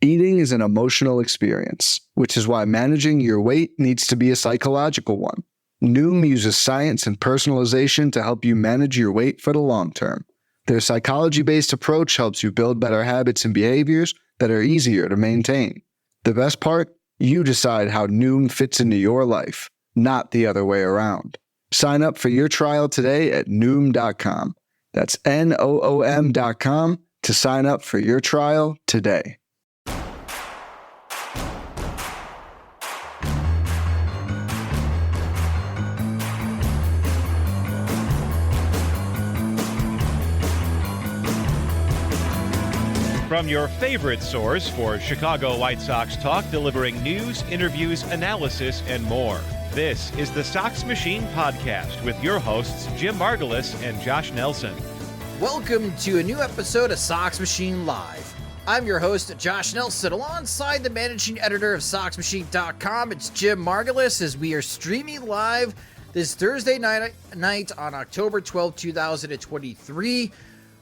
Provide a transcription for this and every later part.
Eating is an emotional experience, which is why managing your weight needs to be a psychological one. Noom uses science and personalization to help you manage your weight for the long term. Their psychology-based approach helps you build better habits and behaviors that are easier to maintain. The best part? You decide how Noom fits into your life, not the other way around. Sign up for your trial today at Noom.com. That's Noom.com to sign up for your trial today. From your favorite source for Chicago White Sox talk, delivering news, interviews, analysis, and more. This is the Sox Machine Podcast with your hosts, Jim Margulis and Josh Nelson. Welcome to a new episode of Sox Machine Live. I'm your host, Josh Nelson, alongside the managing editor of SoxMachine.com. It's Jim Margulis, as we are streaming live this Thursday night on October 12, 2023.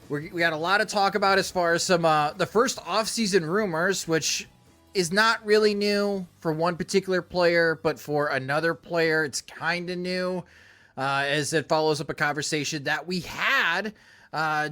We got a lot to talk about as far as some the first offseason rumors, which is not really new for one particular player, but for another player, it's kind of new, as it follows up a conversation that we had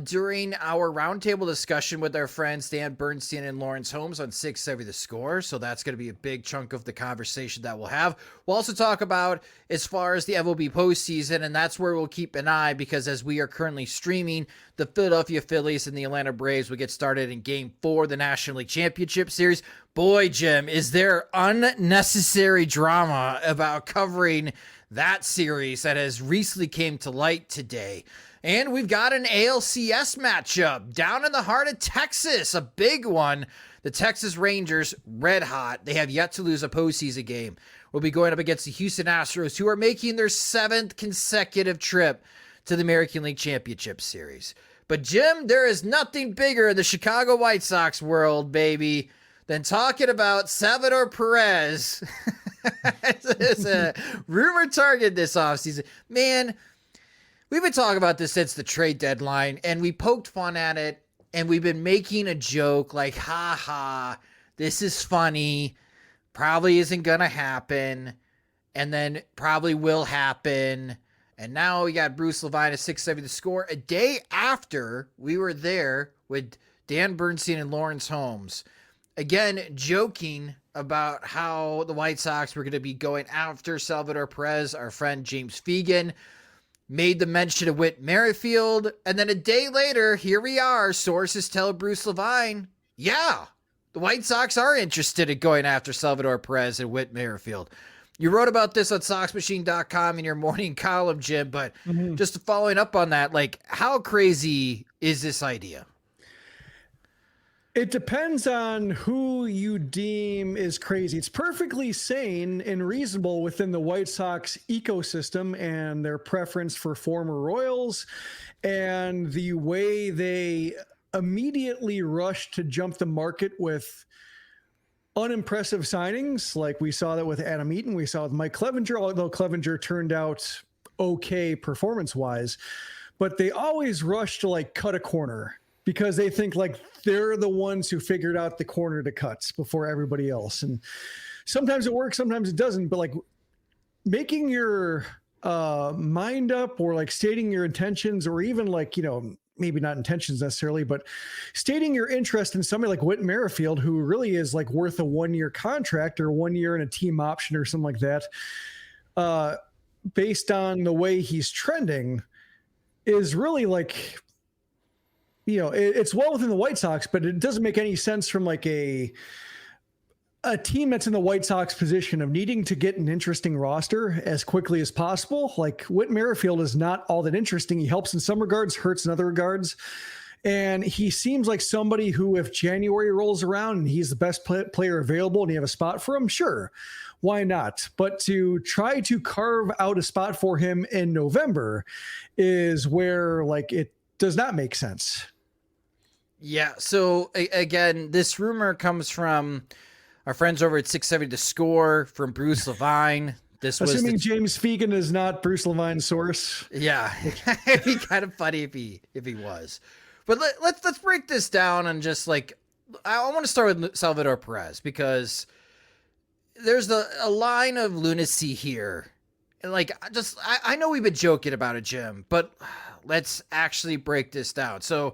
during our roundtable discussion with our friends Dan Bernstein and Lawrence Holmes on 670 The Score. So that's going to be a big chunk of the conversation that we'll have. We'll also talk about as far as the MLB postseason, and that's where we'll keep an eye, because as we are currently streaming, the Philadelphia Phillies and the Atlanta Braves will get started in Game 4 of the National League Championship Series. Boy, Jim, is there unnecessary drama about covering that series that has recently came to light today. And we've got an ALCS matchup down in the heart of Texas, a big one. The Texas Rangers, red hot. They have yet to lose a postseason game. We'll be going up against the Houston Astros, who are making their 7th consecutive trip to the American League Championship Series. But Jim, there is nothing bigger in the Chicago White Sox world, baby, than talking about Salvador Perez as a rumor target this offseason. Man, we've been talking about this since the trade deadline, and we poked fun at it, and we've been making a joke like, ha, this is funny, probably isn't going to happen, and then probably will happen. And now we got Bruce Levine at 670 The Score, a day after we were there with Dan Bernstein and Lawrence Holmes, again, joking about how the White Sox were going to be going after Salvador Perez. Our friend James Fegan made the mention of Whit Merrifield, and then a day later, here we are. Sources tell Bruce Levine, yeah, the White Sox are interested in going after Salvador Perez and Whit Merrifield. You wrote about this on SoxMachine.com in your morning column, Jim, but just following up on that, like, how crazy is this idea? It depends on who you deem is crazy. It's perfectly sane and reasonable within the White Sox ecosystem and their preference for former Royals and the way they immediately rushed to jump the market with unimpressive signings. Like we saw that with Adam Eaton, we saw with Mike Clevenger, although Clevenger turned out okay performance-wise. But they always rush to like cut a corner, because they think like they're the ones who figured out the corner to cut before everybody else. And sometimes it works, sometimes it doesn't. But like making your mind up, or like stating your intentions, or even like, you know, maybe not intentions necessarily, but stating your interest in somebody like Whit Merrifield, who really is like worth a 1-year contract or 1 year in a team option or something like that, based on the way he's trending, is really like, you know, it's well within the White Sox, but it doesn't make any sense from like a team that's in the White Sox position of needing to get an interesting roster as quickly as possible. Like Whit Merrifield is not all that interesting. He helps in some regards, hurts in other regards. And he seems like somebody who, if January rolls around and he's the best player available and you have a spot for him, sure, why not? But to try to carve out a spot for him in November is where like it does not make sense. Yeah. So again, this rumor comes from our friends over at 670 The Score, from Bruce Levine. This was assuming James Fegan is not Bruce Levine's source. Yeah, it'd be kind of funny if he was. But let's break this down on just like I want to start with Salvador Perez because there's a line of lunacy here. Like, I know we've been joking about it, Jim, but let's actually break this down. So,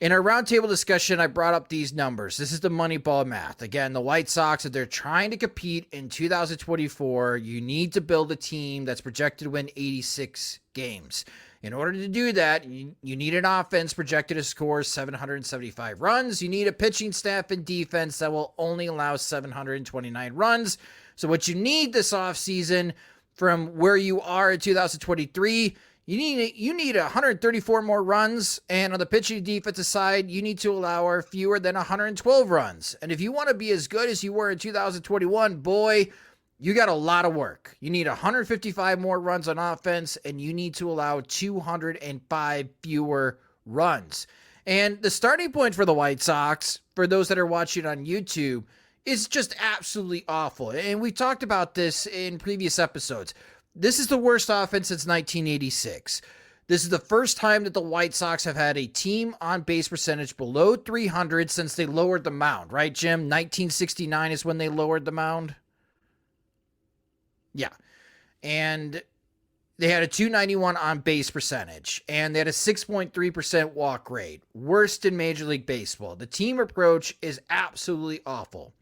in our roundtable discussion, I brought up these numbers. This is the Moneyball math. Again, the White Sox, if they're trying to compete in 2024, you need to build a team that's projected to win 86 games. In order to do that, you need an offense projected to score 775 runs. You need a pitching staff and defense that will only allow 729 runs. So what you need this offseason from where you are in 2023, you need 134 more runs, and on the pitching and defensive side, you need to allow fewer than 112 runs. And if you want to be as good as you were in 2021, boy, you got a lot of work. You need 155 more runs on offense, and you need to allow 205 fewer runs. And the starting point for the White Sox, for those that are watching on YouTube, is just absolutely awful. And we talked about this in previous episodes. This is the worst offense since 1986. This is the first time that the White Sox have had a team on base percentage below 300 since they lowered the mound, right, Jim? 1969 is when they lowered the mound. Yeah. And they had a 291 on base percentage, and they had a 6.3% walk rate. Worst in Major League Baseball. The team approach is absolutely awful.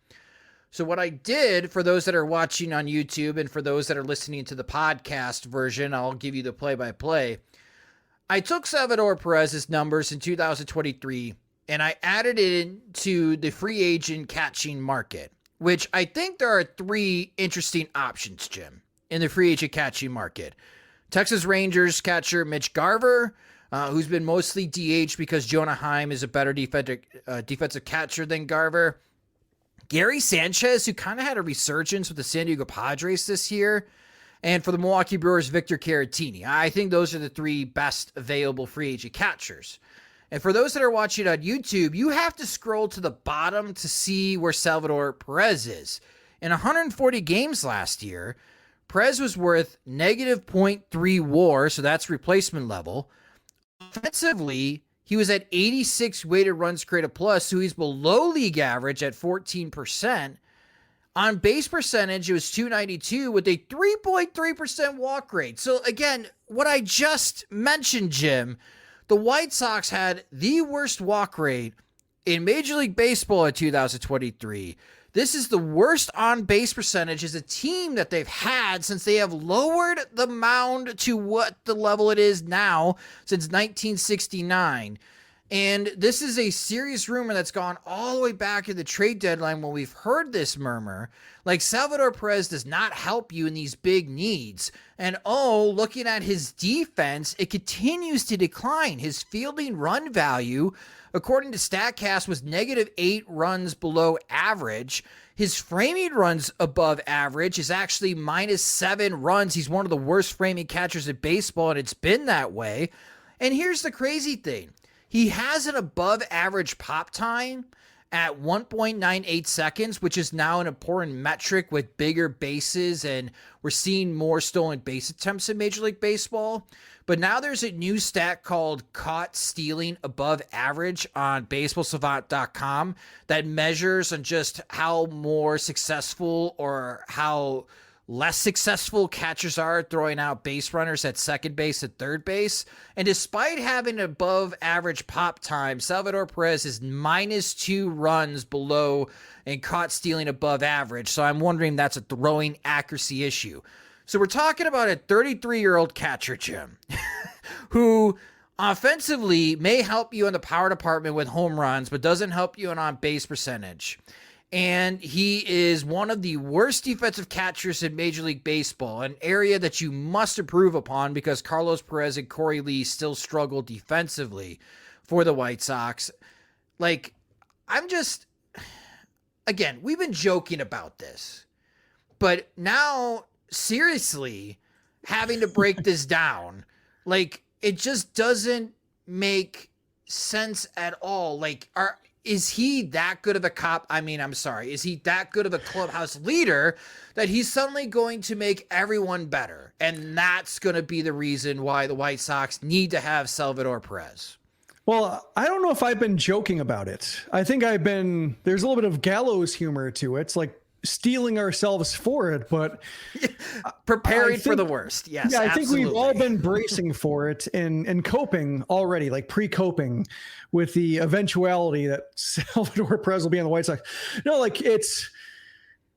So what I did, for those that are watching on YouTube and for those that are listening to the podcast version, I'll give you the play-by-play. I took Salvador Perez's numbers in 2023, and I added it into the free agent catching market, which I think there are three interesting options, Jim, in the free agent catching market. Texas Rangers catcher Mitch Garver, who's been mostly DH because Jonah Heim is a better defensive catcher than Garver. Gary Sanchez, who kind of had a resurgence with the San Diego Padres this year. And for the Milwaukee Brewers, Victor Caratini. I think those are the three best available free agent catchers. And for those that are watching on YouTube, you have to scroll to the bottom to see where Salvador Perez is. In 140 games last year, Perez was worth negative 0.3 WAR, so that's replacement level. Offensively, he was at 86 weighted runs created plus, so he's below league average at 14%. On base percentage, it was 292 with a 3.3% walk rate. So again, what I just mentioned, Jim, the White Sox had the worst walk rate in Major League Baseball in 2023. This is the worst on-base percentage as a team that they've had since they have lowered the mound to what the level it is now since 1969. And this is a serious rumor that's gone all the way back to the trade deadline when we've heard this murmur. Like, Salvador Perez does not help you in these big needs. And looking at his defense, it continues to decline. His fielding run value, according to StatCast, was negative 8 runs below average. His framing runs above average is actually minus 7 runs. He's one of the worst framing catchers in baseball, and it's been that way. And here's the crazy thing. He has an above average pop time at 1.98 seconds, which is now an important metric with bigger bases, and we're seeing more stolen base attempts in Major League Baseball. But now there's a new stat called caught stealing above average on baseballsavant.com that measures on just how more successful or how less successful catchers are throwing out base runners at second base and third base. And despite having above average pop time, Salvador Perez is minus 2 runs below and caught stealing above average. So I'm wondering if that's a throwing accuracy issue. So we're talking about a 33-year-old catcher, Jim, who offensively may help you in the power department with home runs, but doesn't help you in on-base percentage. And he is one of the worst defensive catchers in Major League Baseball, an area that you must improve upon because Carlos Perez and Corey Lee still struggle defensively for the White Sox. Like, again, we've been joking about this, but now, seriously, having to break this down, like, it just doesn't make sense at all. Like, is he that good of a cop? Is he that good of a clubhouse leader that he's suddenly going to make everyone better? And that's going to be the reason why the White Sox need to have Salvador Perez. Well, I don't know if I've been joking about it. I think there's a little bit of gallows humor to it. It's like stealing ourselves for it, but preparing for the worst. Yes. Yeah, I absolutely. think we've all been bracing for it and coping already, like pre-coping with the eventuality that Salvador Perez will be on the White Sox. No, like it's,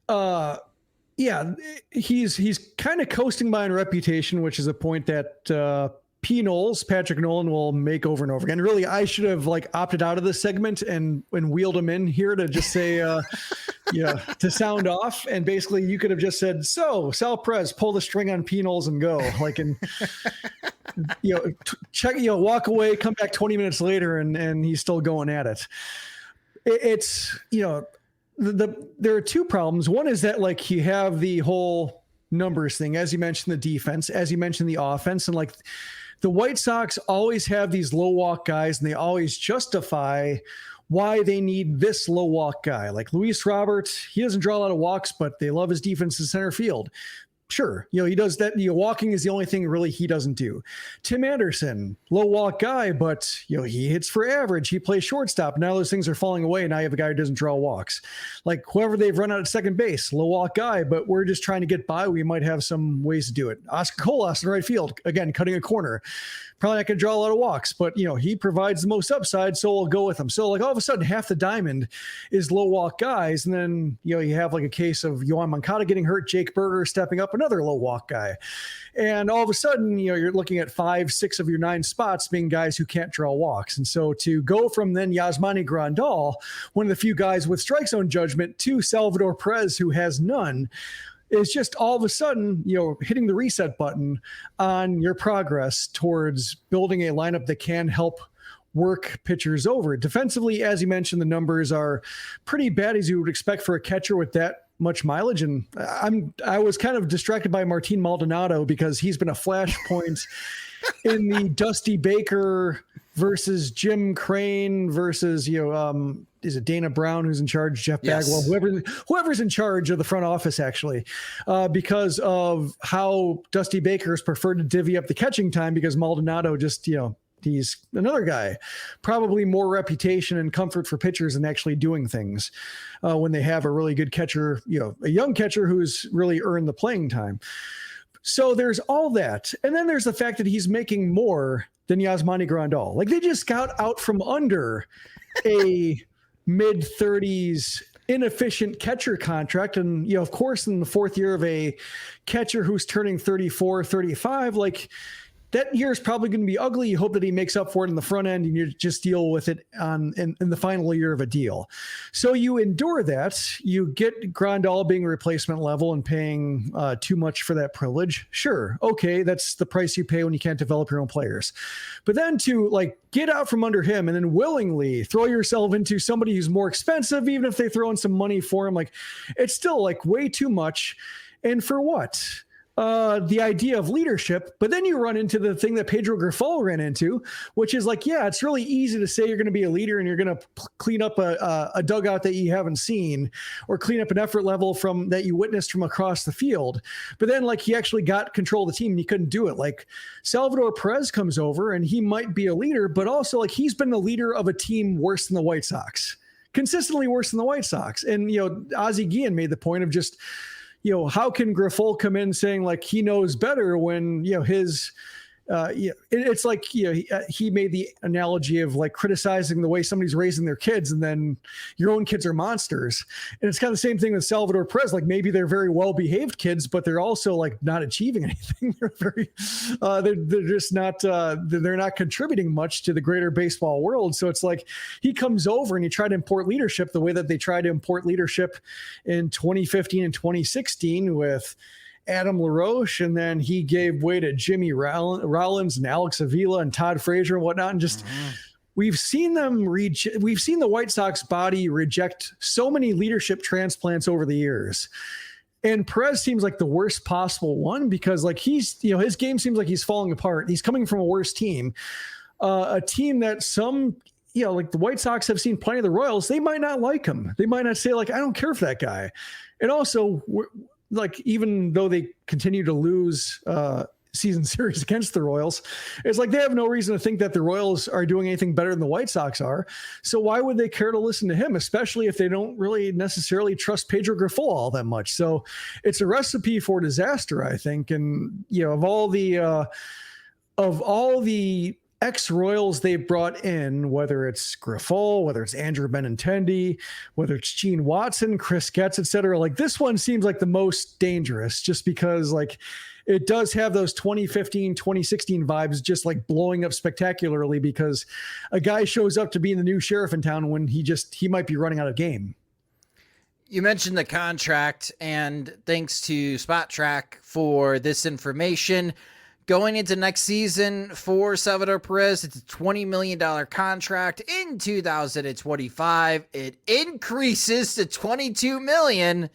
yeah, he's kind of coasting by on reputation, which is a point that Patrick Nolan will make over and over again. Really, I should have like opted out of this segment and wheeled him in here to just say, to sound off. And basically you could have just said, so Sal Perez, pull the string on P-Knowles and go, like, and check, walk away, come back 20 minutes later and he's still going at it. It's, there are two problems. One is that like you have the whole numbers thing, as you mentioned, the defense, as you mentioned, the offense, and like the White Sox always have these low walk guys and they always justify why they need this low walk guy. Like Luis Robert, he doesn't draw a lot of walks, but they love his defense in center field. Sure, he does that. Walking is the only thing really he doesn't do. Tim Anderson, low walk guy, but he hits for average. He plays shortstop. Now those things are falling away. Now you have a guy who doesn't draw walks. Like whoever they've run out at second base, low walk guy, but we're just trying to get by. We might have some ways to do it. Oscar Colas in right field, again, cutting a corner. Probably not going to draw a lot of walks, but he provides the most upside, so we'll go with him. So like all of a sudden half the diamond is low walk guys, and then you have like a case of Yohan Moncada getting hurt, Jake Berger stepping up, another low walk guy. And all of a sudden, you're looking at 5, 6 of your 9 spots being guys who can't draw walks. And so to go from then Yasmani Grandal, one of the few guys with strike zone judgment, to Salvador Perez, who has none, is just all of a sudden, hitting the reset button on your progress towards building a lineup that can help work pitchers over. Defensively, as you mentioned, the numbers are pretty bad, as you would expect for a catcher with that much mileage. And I was kind of distracted by Martin Maldonado because he's been a flashpoint in the Dusty Baker versus Jim Crane versus, is it Dana Brown who's in charge, Jeff Bagwell, whoever's in charge of the front office, actually, because of how Dusty Baker has preferred to divvy up the catching time because Maldonado just, he's another guy, probably more reputation and comfort for pitchers than actually doing things when they have a really good catcher, a young catcher who's really earned the playing time. So there's all that. And then there's the fact that he's making more than Yasmani Grandal. Like they just got out from under a mid-30s inefficient catcher contract. And, of course, in the fourth year of a catcher who's turning 34, 35, like that year is probably going to be ugly. You hope that he makes up for it in the front end and you just deal with it in the final year of a deal. So you endure that. You get Grandal being replacement level and paying too much for that privilege. Sure. Okay. That's the price you pay when you can't develop your own players. But then to like get out from under him and then willingly throw yourself into somebody who's more expensive, even if they throw in some money for him, like it's still like way too much. And for what? The idea of leadership, but then you run into the thing that Pedro Grifol ran into, which is like, yeah, it's really easy to say you're going to be a leader and you're going to clean up a dugout that you haven't seen or clean up an effort level from that you witnessed from across the field. But then like he actually got control of the team and he couldn't do it. Like Salvador Perez comes over and he might be a leader, but also like he's been the leader of a team worse than the White Sox, consistently worse than the White Sox. And, Ozzie Guillen made the point of just, how can Grifol come in saying like he knows better when, his, it's like, he made the analogy of like criticizing the way somebody's raising their kids and then your own kids are monsters. And it's kind of the same thing with Salvador Perez. Like maybe they're very well-behaved kids, but they're also like not achieving anything. They're very, they're just not, they're not contributing much to the greater baseball world. So it's like he comes over and he tried to import leadership the way that they tried to import leadership in 2015 and 2016 with Adam LaRoche, and then he gave way to Jimmy Rollins and Alex Avila and Todd Frazier and whatnot. And just we've seen the White Sox body reject so many leadership transplants over the years. And Perez seems like the worst possible one because like he's, his game seems like he's falling apart. He's coming from a worse team, a team that some, like the White Sox have seen plenty of the Royals. They might not like him. They might not say like, I don't care for that guy. And also like, even though they continue to lose season series against the Royals. It's like they have no reason to think that the Royals are doing anything better than the White Sox are. So why would they care to listen to him, especially if they don't really necessarily trust Pedro Grifol all that much? So it's a recipe for disaster, I think. And, of all the ex-Royals they brought in, whether it's Grifol, whether it's Andrew Benintendi, whether it's Gene Watson, Chris Getz, et cetera, like this one seems like the most dangerous just because like it does have those 2015, 2016 vibes, just like blowing up spectacularly because a guy shows up to be the new sheriff in town when he might be running out of game. You mentioned the contract, and thanks to Spot Track for this information. Going into next season for Salvador Perez, it's a $20 million contract. In 2025, it increases to $22 million.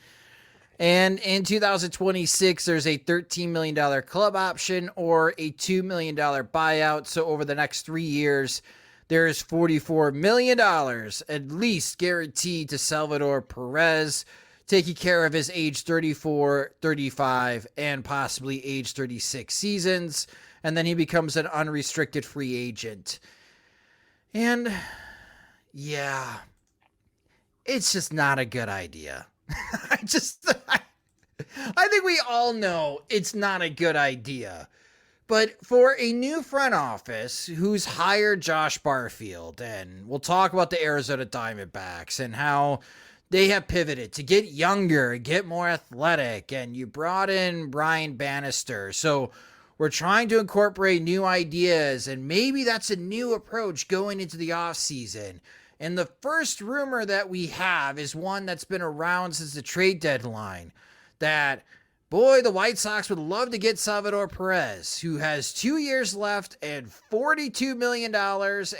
And in 2026, there's a $13 million club option or a $2 million buyout. So over the next 3 years, there's $44 million at least guaranteed to Salvador Perez, taking care of his age 34, 35, and possibly age 36 seasons. And then he becomes an unrestricted free agent. And yeah, it's just not a good idea. I think we all know it's not a good idea. But for a new front office who's hired Josh Barfield, and we'll talk about the Arizona Diamondbacks and how they have pivoted to get younger, get more athletic, and you brought in Brian Bannister. So we're trying to incorporate new ideas, and maybe that's a new approach going into the offseason. And the first rumor that we have is one that's been around since the trade deadline, that, boy, the White Sox would love to get Salvador Perez, who has 2 years left and $42 million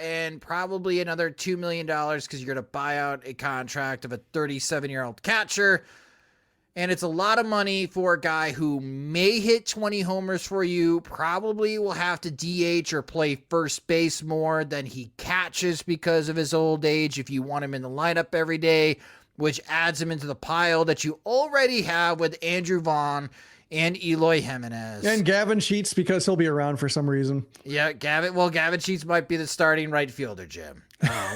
and probably another $2 million because you're going to buy out a contract of a 37-year-old catcher. And it's a lot of money for a guy who may hit 20 homers for you, probably will have to DH or play first base more than he catches because of his old age if you want him in the lineup every day, which adds him into the pile that you already have with Andrew Vaughn and Eloy Jimenez. And Gavin Sheets, because he'll be around for some reason. Yeah, Gavin Sheets might be the starting right fielder, Jim,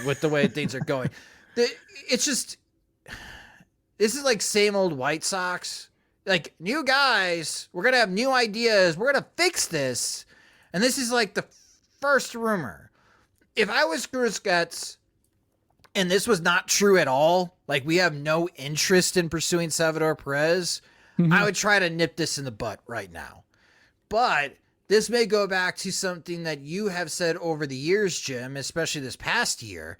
with the way things are going. It's just, this is like same old White Sox. Like, new guys, we're going to have new ideas, we're going to fix this. And this is like the first rumor. If I was Chris Getz, and this was not true at all, like we have no interest in pursuing Salvador Perez, I would try to nip this in the butt right now. But this may go back to something that you have said over the years, Jim, especially this past year.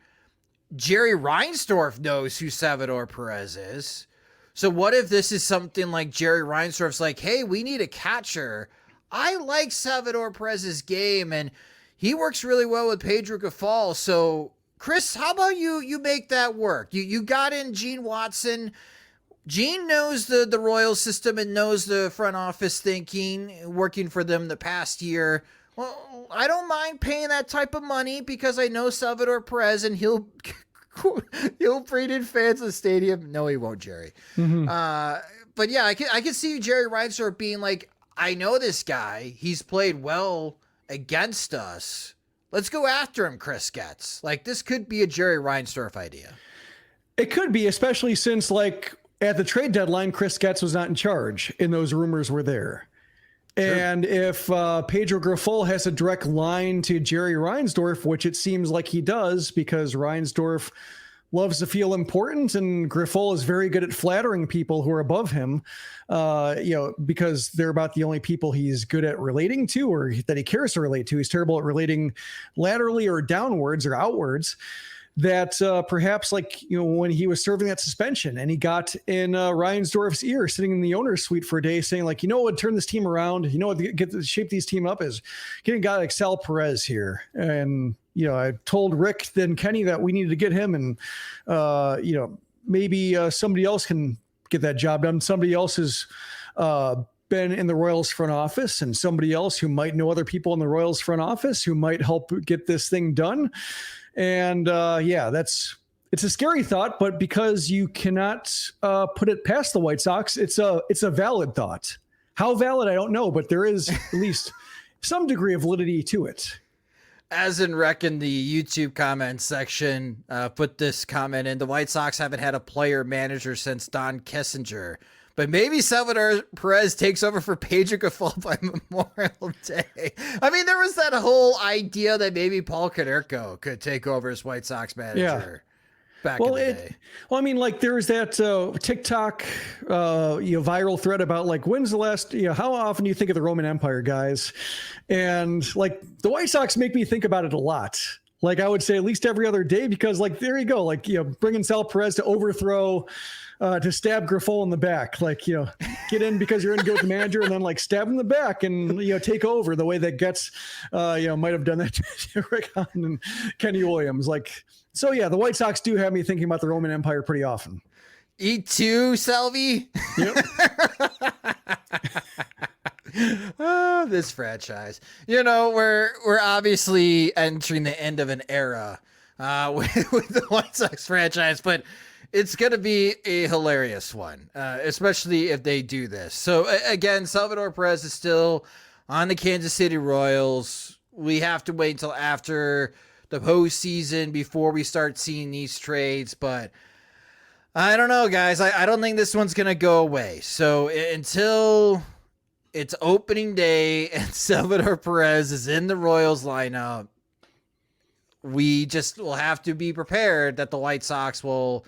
Jerry Reinsdorf knows who Salvador Perez is. So what if this is something like Jerry Reinsdorf's like, hey, we need a catcher. I like Salvador Perez's game, and he works really well with Pedro Grifol. So Chris, how about you make that work? You got in Gene Watson. Gene knows the Royals system and knows the front office thinking, working for them the past year. Well, I don't mind paying that type of money because I know Salvador Perez and he'll bring in fans of the stadium. No, he won't, Jerry. But yeah, I can see Jerry Reinsdorf being like, I know this guy. He's played well against us. Let's go after him, Chris Getz. Like, this could be a Jerry Reinsdorf idea. It could be, especially since, like, at the trade deadline, Chris Getz was not in charge, and those rumors were there. Sure. And if Pedro Grifol has a direct line to Jerry Reinsdorf, which it seems like he does, because Reinsdorf loves to feel important, and Grifol is very good at flattering people who are above him, because they're about the only people he's good at relating to or that he cares to relate to. He's terrible at relating laterally or downwards or outwards. That perhaps, like, when he was serving that suspension and he got in Reinsdorf's ear sitting in the owner's suite for a day saying, like, what would turn this team around? What shape these team up is getting a guy like Sal Perez here. And, I told Rick then Kenny that we needed to get him, and, maybe somebody else can get that job done. Somebody else has been in the Royals front office, and somebody else who might know other people in the Royals front office who might help get this thing done. And it's a scary thought, but because you cannot put it past the White Sox, it's a valid thought. How valid, I don't know, but there is at least some degree of validity to it. As in Rec in the YouTube comment section, put this comment in: the White Sox haven't had a player manager since Don Kissinger, but maybe Salvador Perez takes over for Pedro Grifol by Memorial Day. I mean, there was that whole idea that maybe Paul Konerko could take over as White Sox manager. Back in the day. Well, I mean, like there was that TikTok, viral thread about like, when's the last, how often do you think of the Roman Empire, guys? And like the White Sox make me think about it a lot. Like I would say at least every other day, because like, there you go. Like, bringing Sal Perez to overthrow, to stab Grifol in the back, like, get in because you're in good with the manager, and then like stab him in the back and, take over the way that Getz, might have done that to Rick Hahn and Kenny Williams. Like, so yeah, the White Sox do have me thinking about the Roman Empire pretty often. E2, Salvi. Yep. Oh, this franchise. We're obviously entering the end of an era with the White Sox franchise, but it's going to be a hilarious one, especially if they do this. So again, Salvador Perez is still on the Kansas City Royals. We have to wait until after the postseason before we start seeing these trades, but I don't know, guys. I don't think this one's going to go away. So until it's opening day and Salvador Perez is in the Royals lineup, we just will have to be prepared that the White Sox will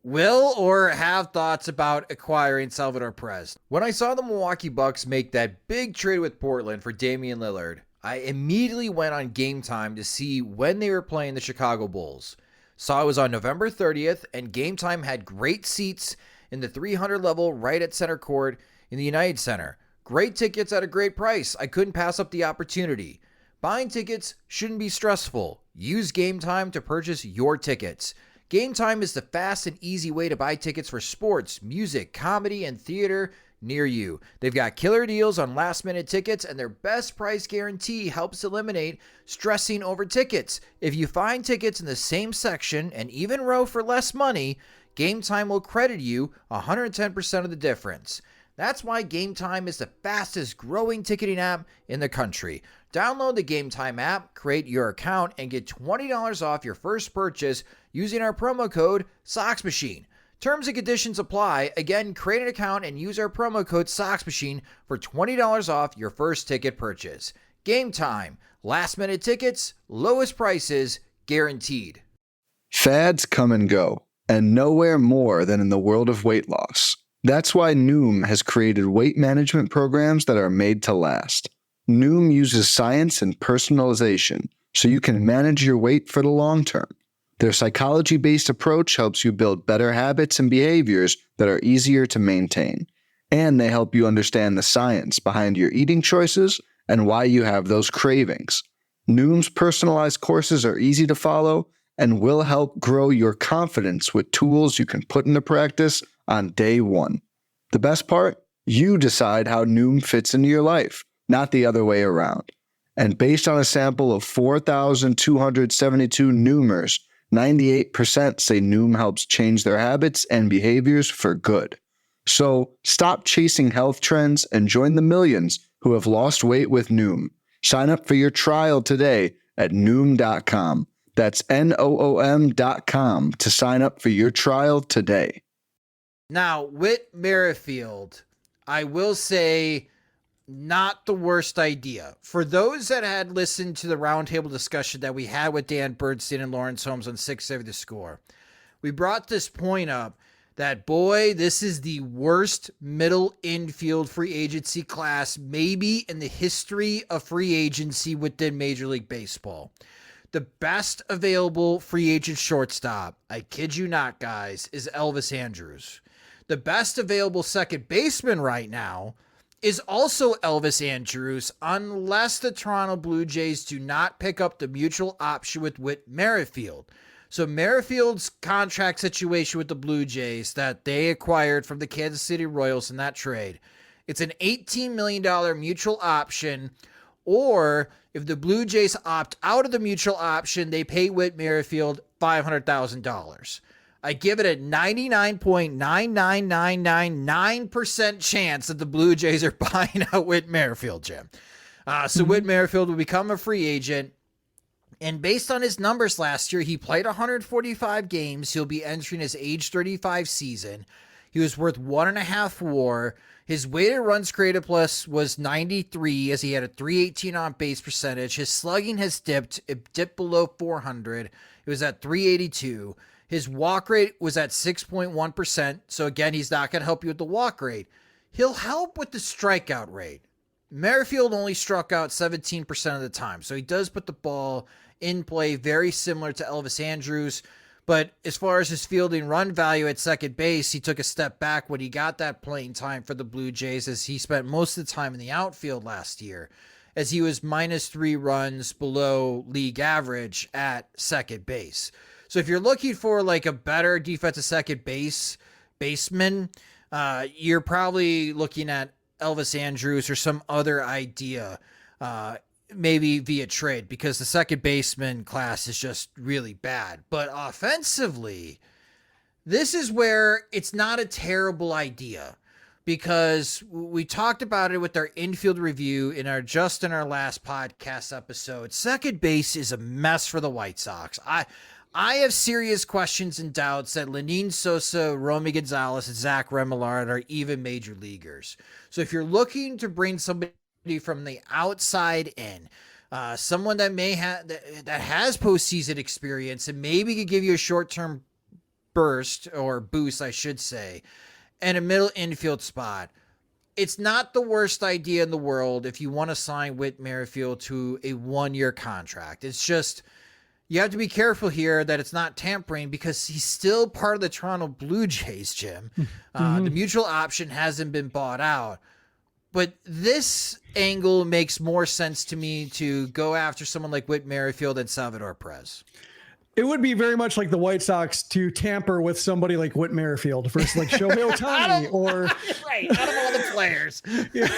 or have thoughts about acquiring Salvador Perez. When I saw the Milwaukee Bucks make that big trade with Portland for Damian Lillard, I immediately went on Game Time to see when they were playing the Chicago Bulls. Saw it was on November 30th, and Game Time had great seats in the 300 level right at center court in the United Center. Great tickets at a great price. I couldn't pass up the opportunity. Buying tickets shouldn't be stressful. Use Game Time to purchase your tickets. Game Time is the fast and easy way to buy tickets for sports, music, comedy, and theater near you. They've got killer deals on last-minute tickets, and their best price guarantee helps eliminate stressing over tickets. If you find tickets in the same section and even row for less money, Game Time will credit you 110% of the difference. That's why Game Time is the fastest growing ticketing app in the country. Download the Game Time app, create your account, and get $20 off your first purchase using our promo code SOXMACHINE. Terms and conditions apply. Again, create an account and use our promo code SOXMACHINE for $20 off your first ticket purchase. Game Time. Last minute tickets, lowest prices, guaranteed. Fads come and go, and nowhere more than in the world of weight loss. That's why Noom has created weight management programs that are made to last. Noom uses science and personalization so you can manage your weight for the long term. Their psychology-based approach helps you build better habits and behaviors that are easier to maintain. And they help you understand the science behind your eating choices and why you have those cravings. Noom's personalized courses are easy to follow and will help grow your confidence with tools you can put into practice on day one. The best part? You decide how Noom fits into your life, not the other way around. And based on a sample of 4,272 Noomers, 98% say Noom helps change their habits and behaviors for good. So stop chasing health trends and join the millions who have lost weight with Noom. Sign up for your trial today at Noom.com. That's Noom.com to sign up for your trial today. Now, Whit Merrifield, I will say, not the worst idea. For those that had listened to the roundtable discussion that we had with Dan Bernstein and Lawrence Holmes on 670 The Score, we brought this point up that, boy, this is the worst middle infield free agency class maybe in the history of free agency within Major League Baseball. The best available free agent shortstop, I kid you not, guys, is Elvis Andrus. The best available second baseman right now is also Elvis Andrus, unless the Toronto Blue Jays do not pick up the mutual option with Whit Merrifield. So Merrifield's contract situation with the Blue Jays that they acquired from the Kansas City Royals in that trade, it's an $18 million mutual option, or if the Blue Jays opt out of the mutual option, they pay Whit Merrifield $500,000. I give it a 99.99999% chance that the Blue Jays are buying out Whit Merrifield, Jim. So Whit Merrifield will become a free agent. And based on his numbers last year, he played 145 games. He'll be entering his age 35 season. He was worth 1.5 WAR. His weighted runs created plus was 93 as he had a 318 on base percentage. His slugging has dipped. It dipped below 400. It was at 382. His walk rate was at 6.1%. So again, he's not going to help you with the walk rate. He'll help with the strikeout rate. Merrifield only struck out 17% of the time. So he does put the ball in play, very similar to Elvis Andrus. But as far as his fielding run value at second base, he took a step back when he got that playing time for the Blue Jays, as he spent most of the time in the outfield last year, as he was -3 runs below league average at second base. So if you're looking for like a better defensive second baseman, you're probably looking at Elvis Andrus or some other idea, maybe via trade, because the second baseman class is just really bad. But offensively, this is where it's not a terrible idea, because we talked about it with our infield review in our last podcast episode. Second base is a mess for the White Sox. I have serious questions and doubts that Lenyn Sosa, Romy Gonzalez, and Zach Remillard are even major leaguers. So if you're looking to bring somebody from the outside in, someone that may have that has postseason experience and maybe could give you a short-term burst or boost, I should say, and a middle infield spot, it's not the worst idea in the world if you want to sign Whit Merrifield to a 1-year contract. It's just, you have to be careful here that it's not tampering, because he's still part of the Toronto Blue Jays, Jim. The mutual option hasn't been bought out. But this angle makes more sense to me to go after someone like Whit Merrifield and Salvador Perez. It would be very much like the White Sox to tamper with somebody like Whit Merrifield versus like Shohei Ohtani or right out of all the players. Yeah.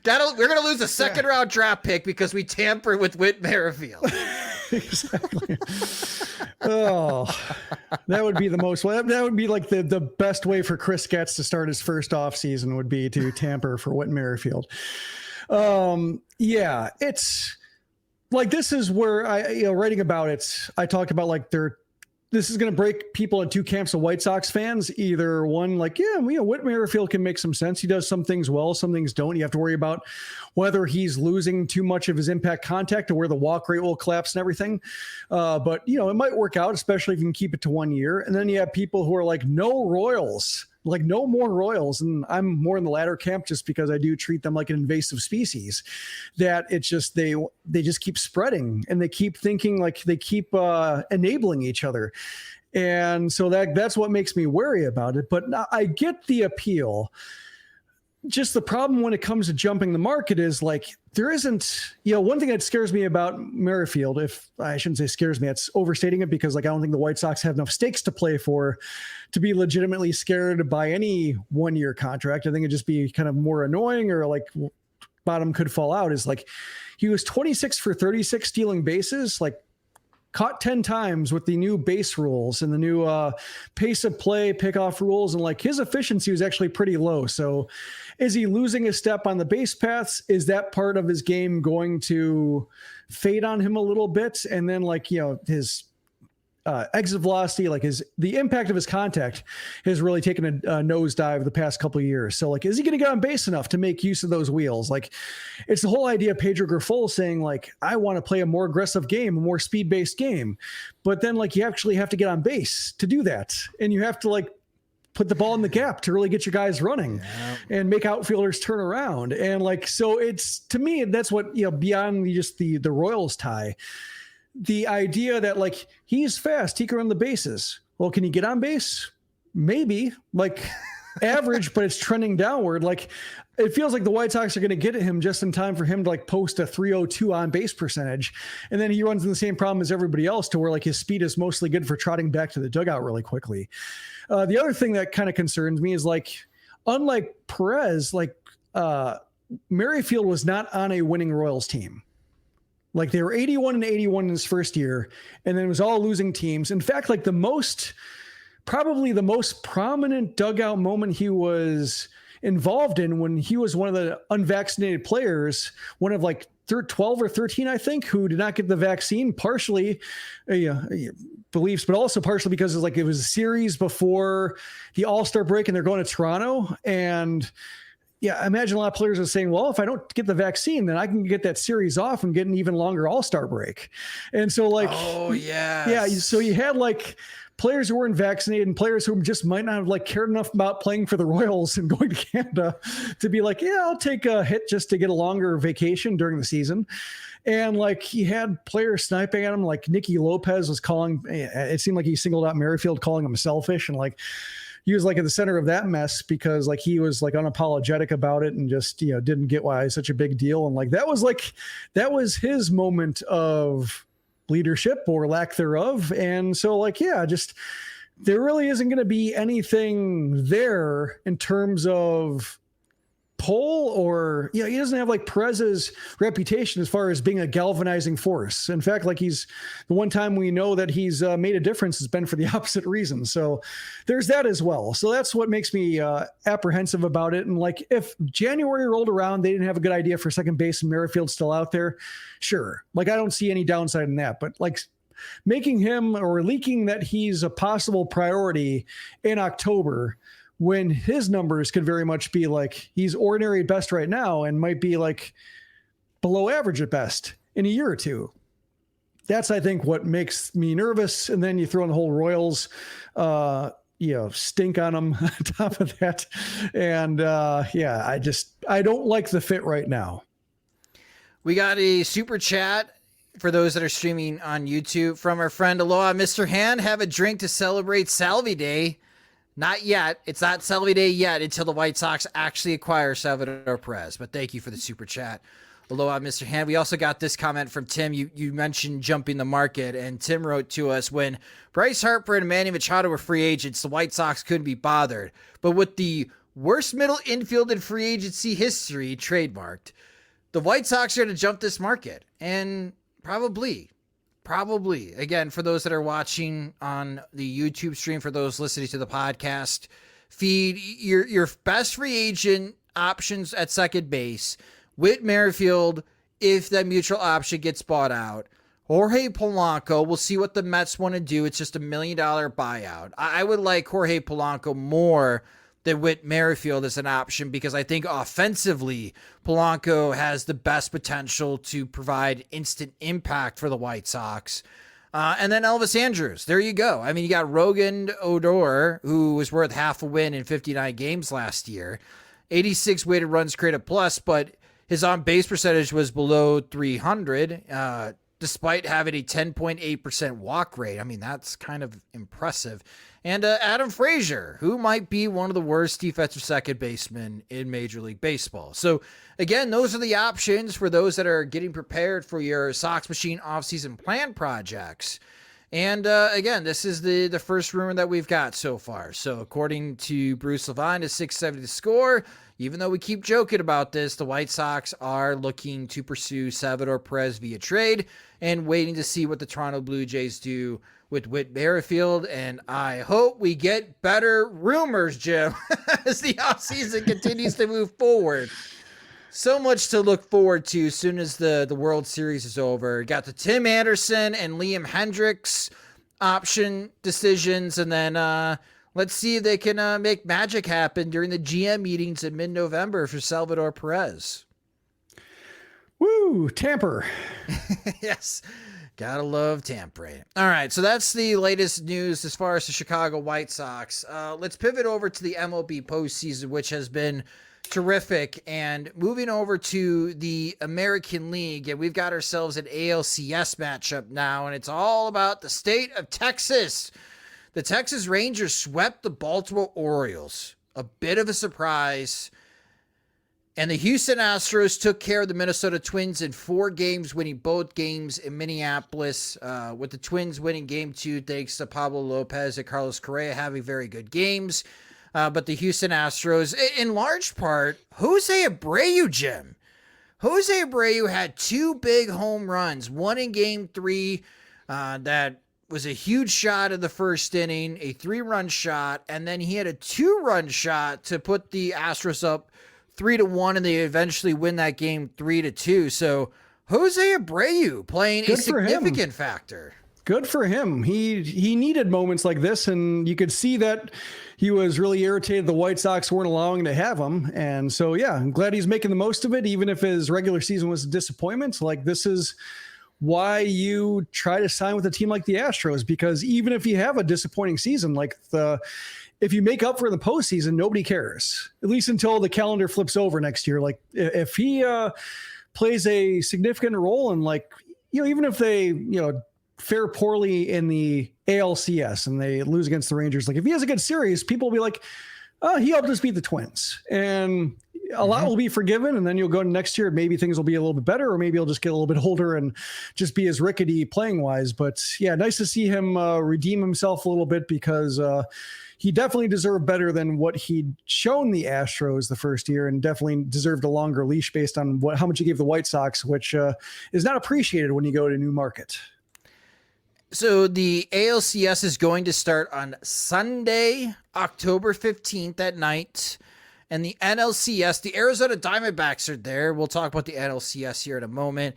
We're gonna lose a second round draft pick because we tamper with Whit Merrifield. Exactly. Oh, that would be the most. That would be like the best way for Chris Getz to start his first off season would be to tamper for Whit Merrifield. Yeah, it's like, this is where writing about it, I talked about like this is going to break people in two camps of White Sox fans. Either one, like, Whit Merrifield can make some sense. He does some things well, some things don't. You have to worry about whether he's losing too much of his impact contact or where the walk rate will collapse and everything. But, it might work out, especially if you can keep it to 1 year. And then you have people who are like, no Royals, like no more Royals. And I'm more in the latter camp just because I do treat them like an invasive species, that it's just, they just keep spreading and they keep thinking, like they keep enabling each other. And so that's what makes me wary about it. But I get the appeal. Just the problem when it comes to jumping the market is like, there isn't, one thing that scares me about Merrifield, if I shouldn't say scares me, it's overstating it, because like, I don't think the White Sox have enough stakes to play for to be legitimately scared by any 1-year contract. I think it'd just be kind of more annoying, or like bottom could fall out, is like, he was 26 for 36 stealing bases, like caught 10 times with the new base rules and the new pace of play pickoff rules. And like, his efficiency was actually pretty low. So is he losing a step on the base paths? Is that part of his game going to fade on him a little bit? And then like, his exit velocity, like the impact of his contact has really taken a nosedive the past couple of years. So like, is he going to get on base enough to make use of those wheels? Like, it's the whole idea of Pedro Grifol saying like, I want to play a more aggressive game, a more speed-based game. But then like, you actually have to get on base to do that. And you have to like put the ball in the gap to really get your guys running and make outfielders turn around. And like, so it's, to me, that's what, beyond just the Royals tie, the idea that like, he's fast, he can run the bases. Well, can he get on base? Maybe, like average, but it's trending downward. Like, it feels like the White Sox are going to get at him just in time for him to like post a 302 on base percentage. And then he runs into the same problem as everybody else, to where like his speed is mostly good for trotting back to the dugout really quickly. The other thing that kind of concerns me is like, unlike Perez, like Merrifield was not on a winning Royals team. Like, they were 81 and 81 in his first year, and then it was all losing teams. In fact, like the most probably the most prominent dugout moment he was involved in when he was one of the unvaccinated players, one of like 12 or 13, I think, who did not get the vaccine, partially beliefs, but also partially because it was a series before the All-Star break and they're going to Toronto. And yeah, I imagine a lot of players are saying, well, if I don't get the vaccine, then I can get that series off and get an even longer All-Star break. And so so you had like players who weren't vaccinated and players who just might not have like cared enough about playing for the Royals and going to Canada to be like, yeah, I'll take a hit just to get a longer vacation during the season. And like he had players sniping at him, like Nicky Lopez was calling, it seemed like he singled out Merrifield, calling him selfish. And like, he was like at the center of that mess because like he was like unapologetic about it and just, didn't get why it's such a big deal. And like, that was his moment of leadership or lack thereof. And so like, there really isn't going to be anything there in terms of pull or, he doesn't have like Perez's reputation as far as being a galvanizing force. In fact, like he's the one time we know that he's made a difference has been for the opposite reason. So there's that as well. So that's what makes me apprehensive about it. And like, if January rolled around, they didn't have a good idea for second base and Merrifield's still out there. Sure. Like, I don't see any downside in that, but like making him or leaking that he's a possible priority in October when his numbers could very much be like he's ordinary at best right now and might be like below average at best in a year or two. That's, I think, what makes me nervous. And then you throw in the whole Royals, stink on them on top of that. And I don't like the fit right now. We got a super chat for those that are streaming on YouTube from our friend Aloha, Mr. Hand. Have a drink to celebrate Salvi Day. Not yet. It's not Salvi Day yet until the White Sox actually acquire Salvador Perez. But thank you for the super chat. Aloha, Mr. Hand. We also got this comment from Tim. You mentioned jumping the market, and Tim wrote to us, when Bryce Harper and Manny Machado were free agents, the White Sox couldn't be bothered. But with the worst middle infield in free agency history trademarked, the White Sox are going to jump this market. And probably. Again, for those that are watching on the YouTube stream, for those listening to the podcast feed, your best free agent options at second base, Whit Merrifield, if that mutual option gets bought out, Jorge Polanco. We'll see what the Mets want to do. It's just $1 million buyout. I would like Jorge Polanco more than Whit Merrifield as an option because I think offensively Polanco has the best potential to provide instant impact for the White Sox. And then Elvis Andrus. There you go. I mean, you got Rogan Odor, who was worth half a win in 59 games last year, 86 weighted runs created plus, but his on-base percentage was below 300, despite having a 10.8% walk rate. I mean, that's kind of impressive. And Adam Frazier, who might be one of the worst defensive second basemen in Major League Baseball. So, again, those are the options for those that are getting prepared for your Sox Machine offseason plan projects. And, again, this is the first rumor that we've got so far. So, according to Bruce Levine, a 670 score. Even though we keep joking about this, the White Sox are looking to pursue Salvador Perez via trade and waiting to see what the Toronto Blue Jays do with Whit Merrifield. And I hope we get better rumors, Jim, as the offseason continues to move forward. So much to look forward to as soon as the World Series is over. Got the Tim Anderson and Liam Hendricks option decisions, and then let's see if they can make magic happen during the GM meetings in mid-November for Salvador Perez. Woo, tamper. Yes, gotta love tampering. All right, so that's the latest news as far as the Chicago White Sox. Let's pivot over to the MLB postseason, which has been terrific. And moving over to the American League, and we've got ourselves an ALCS matchup now, and it's all about the state of Texas. The Texas Rangers swept the Baltimore Orioles. A bit of a surprise. And the Houston Astros took care of the Minnesota Twins in 4 games, winning both games in Minneapolis, with the Twins winning game 2 thanks to Pablo Lopez and Carlos Correa having very good games. But the Houston Astros, in large part, Jose Abreu, Jim. Jose Abreu had 2 big home runs, one in game 3 that was a huge shot in the first inning, a 3-run shot, and then he had a 2-run shot to put the Astros up 3-1, and they eventually win that game 3-2. So Jose Abreu playing a significant factor. Good for him. He needed moments like this, and you could see that he was really irritated the White Sox weren't allowing to have him. And so, yeah, I'm glad he's making the most of it, even if his regular season was a disappointment. Like, this is why you try to sign with a team like the Astros, because even if you have a disappointing season, if you make up for the postseason, nobody cares, at least until the calendar flips over next year. Like, if he plays a significant role, and even if they, fare poorly in the ALCS and they lose against the Rangers, like if he has a good series, people will be like, oh, he helped us beat the Twins, and a lot will be forgiven. And then you'll go to next year, maybe things will be a little bit better, or maybe he'll just get a little bit older and just be as rickety playing wise. But yeah, nice to see him redeem himself a little bit, because he definitely deserved better than what he'd shown the Astros the first year, and definitely deserved a longer leash based on how much he gave the White Sox, which is not appreciated when you go to a new market. So the ALCS is going to start on Sunday, October 15th at night. And the NLCS, the Arizona Diamondbacks are there. We'll talk about the NLCS here in a moment.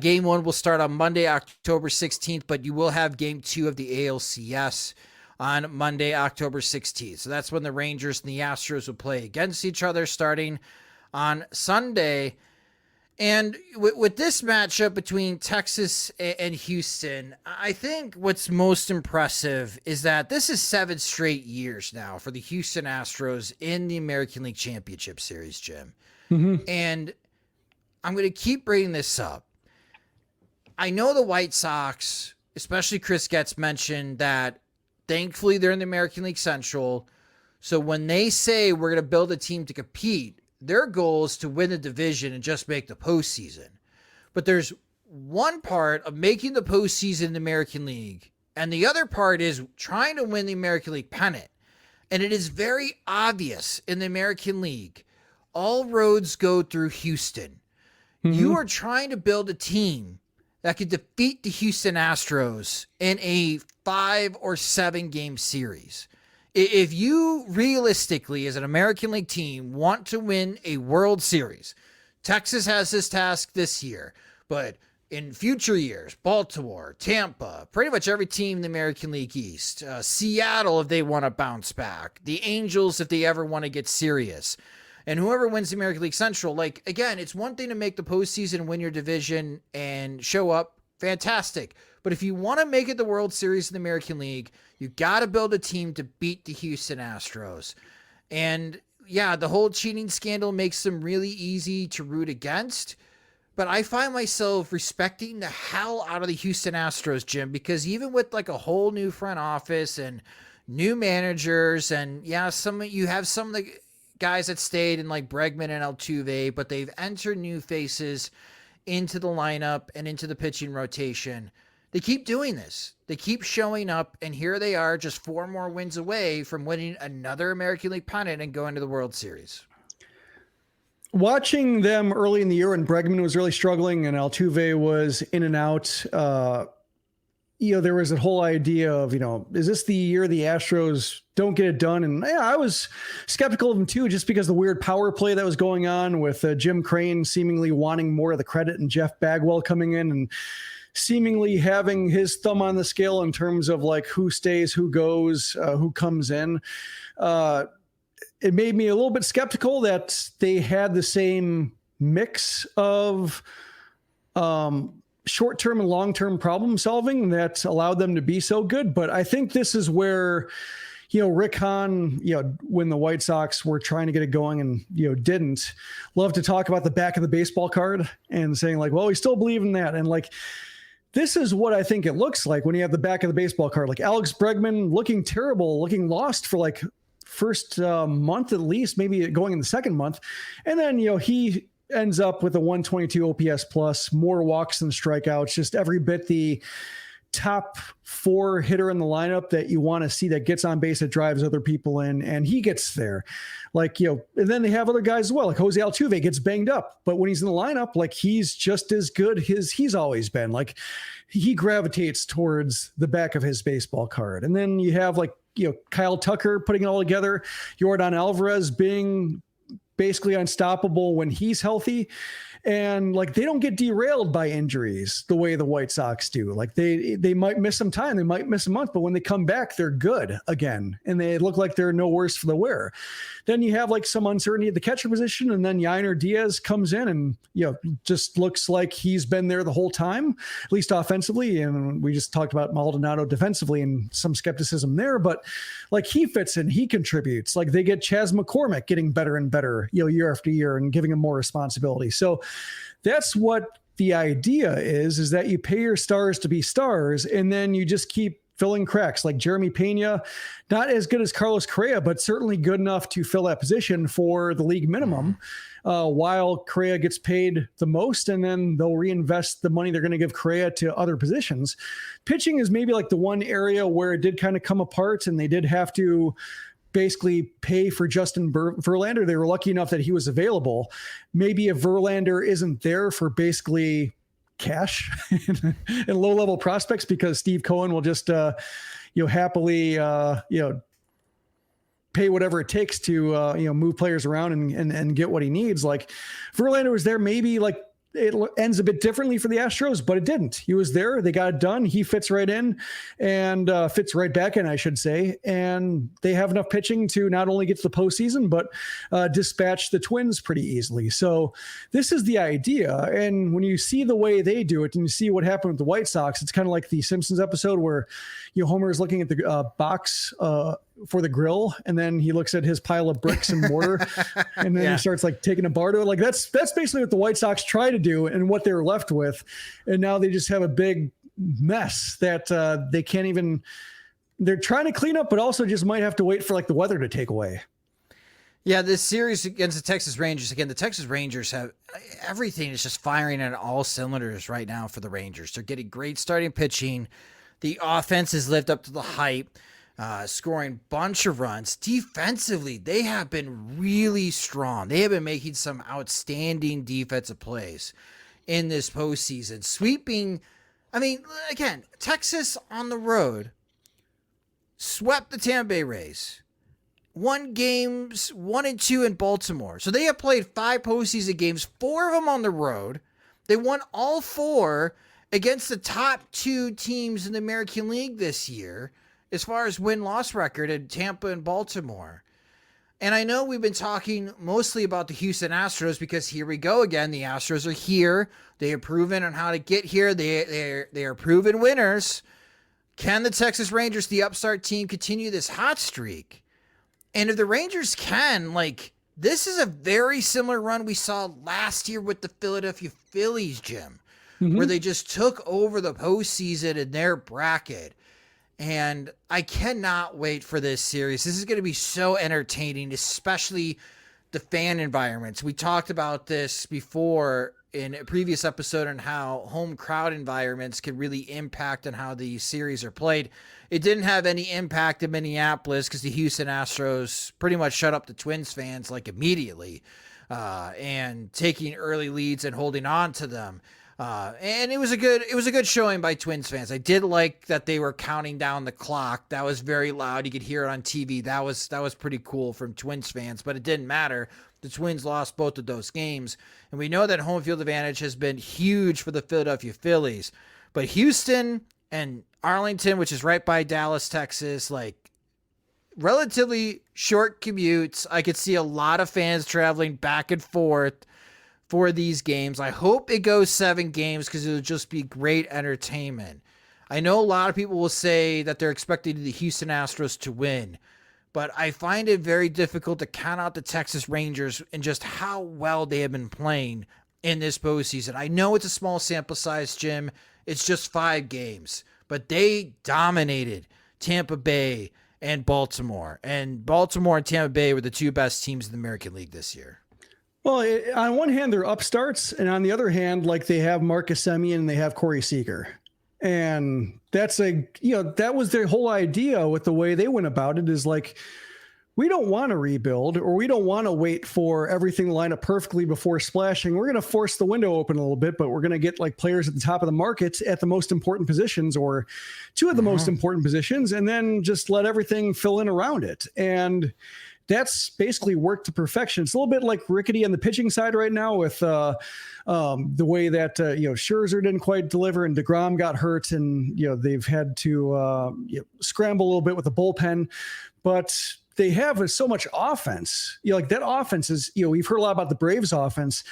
Game 1 will start on Monday, October 16th, but you will have Game 2 of the ALCS on Monday, October 16th. So that's when the Rangers and the Astros will play against each other starting on Sunday. And with this matchup between Texas and Houston, I think what's most impressive is that this is 7 straight years now for the Houston Astros in the American League Championship Series, Jim. Mm-hmm. And I'm going to keep bringing this up. I know the White Sox, especially Chris Getz, mentioned that thankfully they're in the American League Central. So when they say we're going to build a team to compete, their goal is to win the division and just make the postseason. But there's one part of making the postseason in the American League, and the other part is trying to win the American League pennant. And it is very obvious in the American League, all roads go through Houston. Mm-hmm. You are trying to build a team that could defeat the Houston Astros in a 5 or 7 game series. If you realistically, as an American League team, want to win a World Series, Texas has this task this year, but in future years, Baltimore, Tampa, pretty much every team in the American League East, Seattle if they want to bounce back, the Angels if they ever want to get serious, and whoever wins the American League Central, again, it's one thing to make the postseason, win your division, and show up, fantastic. But if you want to make it the World Series in the American League, you got to build a team to beat the Houston Astros. And yeah, the whole cheating scandal makes them really easy to root against. But I find myself respecting the hell out of the Houston Astros, Jim, because even with a whole new front office and new managers, and yeah, you have some of the guys that stayed in Bregman and Altuve, but they've entered new faces into the lineup and into the pitching rotation. They keep doing this. They keep showing up, and here they are just 4 more wins away from winning another American League pennant and going to the World Series. Watching them early in the year when Bregman was really struggling and Altuve was in and out, there was that whole idea of, is this the year the Astros don't get it done? And yeah, I was skeptical of them too, just because the weird power play that was going on with Jim Crane seemingly wanting more of the credit and Jeff Bagwell coming in and seemingly having his thumb on the scale in terms of who stays, who goes, who comes in. It made me a little bit skeptical that they had the same mix of short-term and long-term problem solving that allowed them to be so good. But I think this is where, Rick Hahn, when the White Sox were trying to get it going and, didn't, love to talk about the back of the baseball card and saying well, we still believe in that. And this is what I think it looks like when you have the back of the baseball card, Alex Bregman looking terrible, looking lost for first month at least, maybe going in the second month. And then, he ends up with a 122 OPS plus, more walks than strikeouts, just every bit the top 4 hitter in the lineup that you want to see that gets on base, that drives other people in, and he gets there. Like, and then they have other guys as well. Like Jose Altuve gets banged up, but when he's in the lineup, like he's just as good as he's always been. Like he gravitates towards the back of his baseball card. And then you have like, Kyle Tucker putting it all together, Yordan Alvarez being basically unstoppable when he's healthy. And like, they don't get derailed by injuries the way the White Sox do. Like they might miss some time, they might miss a month, but when they come back, they're good again. And they look like they're no worse for the wear. Then you have like some uncertainty at the catcher position. And then Yainer Diaz comes in and, just looks like he's been there the whole time, at least offensively. And we just talked about Maldonado defensively and some skepticism there, but like he fits in, he contributes. Like they get Chas McCormick getting better and better, year after year and giving him more responsibility. So that's what the idea is that you pay your stars to be stars, and then you just keep filling cracks. Like Jeremy Pena, not as good as Carlos Correa, but certainly good enough to fill that position for the league minimum, while Correa gets paid the most, and then they'll reinvest the money they're going to give Correa to other positions. Pitching is maybe like the one area where it did kind of come apart, and they did have to basically pay for Justin Verlander. They were lucky enough that he was available. Maybe if Verlander isn't there for basically cash and low-level prospects, because Steve Cohen will just, happily, pay whatever it takes to, move players around and get what he needs. Like Verlander was there, maybe like it ends a bit differently for the Astros, but it didn't. He was there. They got it done. He fits right in and fits right back in, I should say. And they have enough pitching to not only get to the postseason, but dispatch the Twins pretty easily. So this is the idea. And when you see the way they do it and you see what happened with the White Sox, it's kind of like the Simpsons episode where Homer is looking at the box for the grill, and then he looks at his pile of bricks and mortar, and then he starts like taking a bar to it. Like that's basically what the White Sox try to do and what they're left with. And now they just have a big mess that they can't even, they're trying to clean up, but also just might have to wait for like the weather to take away. Yeah, this series against the Texas Rangers, again, the Texas Rangers have everything is just firing on all cylinders right now for the Rangers. They're getting great starting pitching. The offense has lived up to the hype. Scoring a bunch of runs. Defensively, they have been really strong. They have been making some outstanding defensive plays in this postseason. Sweeping, again, Texas on the road swept the Tampa Bay Rays. Won games 1 and 2 in Baltimore. So they have played 5 postseason games, 4 of them on the road. They won all 4 against the top 2 teams in the American League this year, as far as win-loss record in Tampa and Baltimore. And I know we've been talking mostly about the Houston Astros because here we go again. The Astros are here. They have proven on how to get here. They are proven winners. Can the Texas Rangers, the upstart team, continue this hot streak? And if the Rangers can, this is a very similar run we saw last year with the Philadelphia Phillies, Jim, where they just took over the postseason in their bracket. And I cannot wait for this series. This is going to be so entertaining, especially the fan environments. We talked about this before in a previous episode on how home crowd environments can really impact on how the series are played. It didn't have any impact in Minneapolis because the Houston Astros pretty much shut up the Twins fans immediately and taking early leads and holding on to them. And it was a good showing by Twins fans. I did like that they were counting down the clock. That was very loud. You could hear it on TV. That was pretty cool from Twins fans, but it didn't matter. The Twins lost both of those games. And we know that home field advantage has been huge for the Philadelphia Phillies, but Houston and Arlington, which is right by Dallas, Texas, relatively short commutes. I could see a lot of fans traveling back and forth for these games. I hope it goes 7 games because it'll just be great entertainment. I know a lot of people will say that they're expecting the Houston Astros to win, but I find it very difficult to count out the Texas Rangers and just how well they have been playing in this postseason. I know it's a small sample size, Jim. It's just 5 games, but they dominated Tampa Bay and Baltimore. And Baltimore and Tampa Bay were the 2 best teams in the American League this year. Well, on one hand, they're upstarts, and on the other hand, they have Marcus Semien and they have Corey Seager. And that's that was their whole idea with the way they went about it, is like, we don't want to rebuild, or we don't want to wait for everything to line up perfectly before splashing. We're going to force the window open a little bit, but we're going to get like players at the top of the market at the most important positions, or two of the most important positions, and then just let everything fill in around it. And that's basically worked to perfection. It's a little bit like rickety on the pitching side right now with the way that Scherzer didn't quite deliver, and DeGrom got hurt, and they've had to scramble a little bit with the bullpen, but they have so much offense. Like that offense is, we've heard a lot about the Braves offense.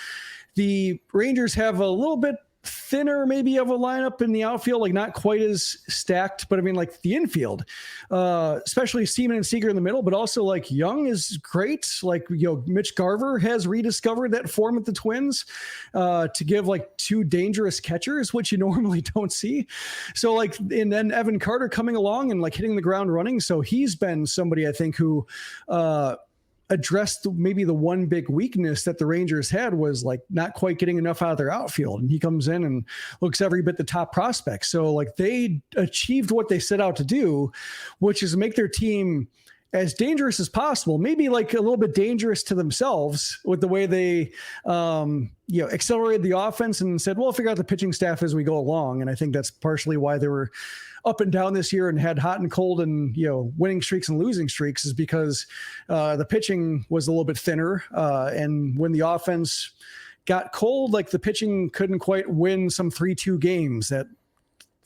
The Rangers have a little bit thinner maybe of a lineup in the outfield, like not quite as stacked, but I mean like the infield, especially Seaman and Seager in the middle, but also like Young is great. Like, Mitch Garver has rediscovered that form with the Twins to give like two dangerous catchers, which you normally don't see. So like, and then Evan Carter coming along and like hitting the ground running. So he's been somebody I think who, addressed maybe the one big weakness that the Rangers had, was like not quite getting enough out of their outfield. And he comes in and looks every bit the top prospect. So like they achieved what they set out to do, which is make their team as dangerous as possible, maybe like a little bit dangerous to themselves with the way they, accelerated the offense and said, well, we'll figure out the pitching staff as we go along. And I think that's partially why they were up and down this year and had hot and cold and, winning streaks and losing streaks, is because the pitching was a little bit thinner. And when the offense got cold, like the pitching couldn't quite win some 3-2 games that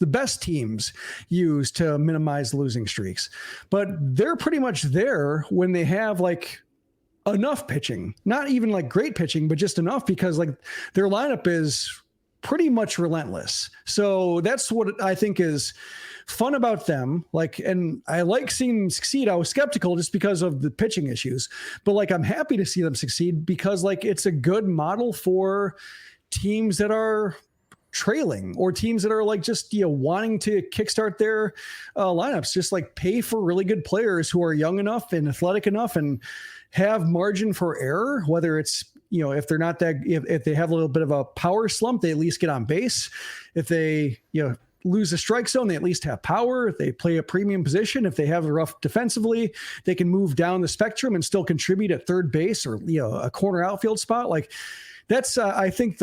the best teams use to minimize losing streaks. But they're pretty much there when they have like enough pitching, not even like great pitching, but just enough, because like their lineup is pretty much relentless. So that's what I think is fun about them. Like, and I like seeing them succeed. I was skeptical just because of the pitching issues, but like, I'm happy to see them succeed because like, it's a good model for teams that are trailing, or teams that are like just wanting to kickstart their lineups. Just like pay for really good players who are young enough and athletic enough and have margin for error, whether it's if they're not that, if they have a little bit of a power slump, they at least get on base. If they lose the strike zone, they at least have power. If they play a premium position, if they have a rough defensively, they can move down the spectrum and still contribute at third base or a corner outfield spot. Like that's I think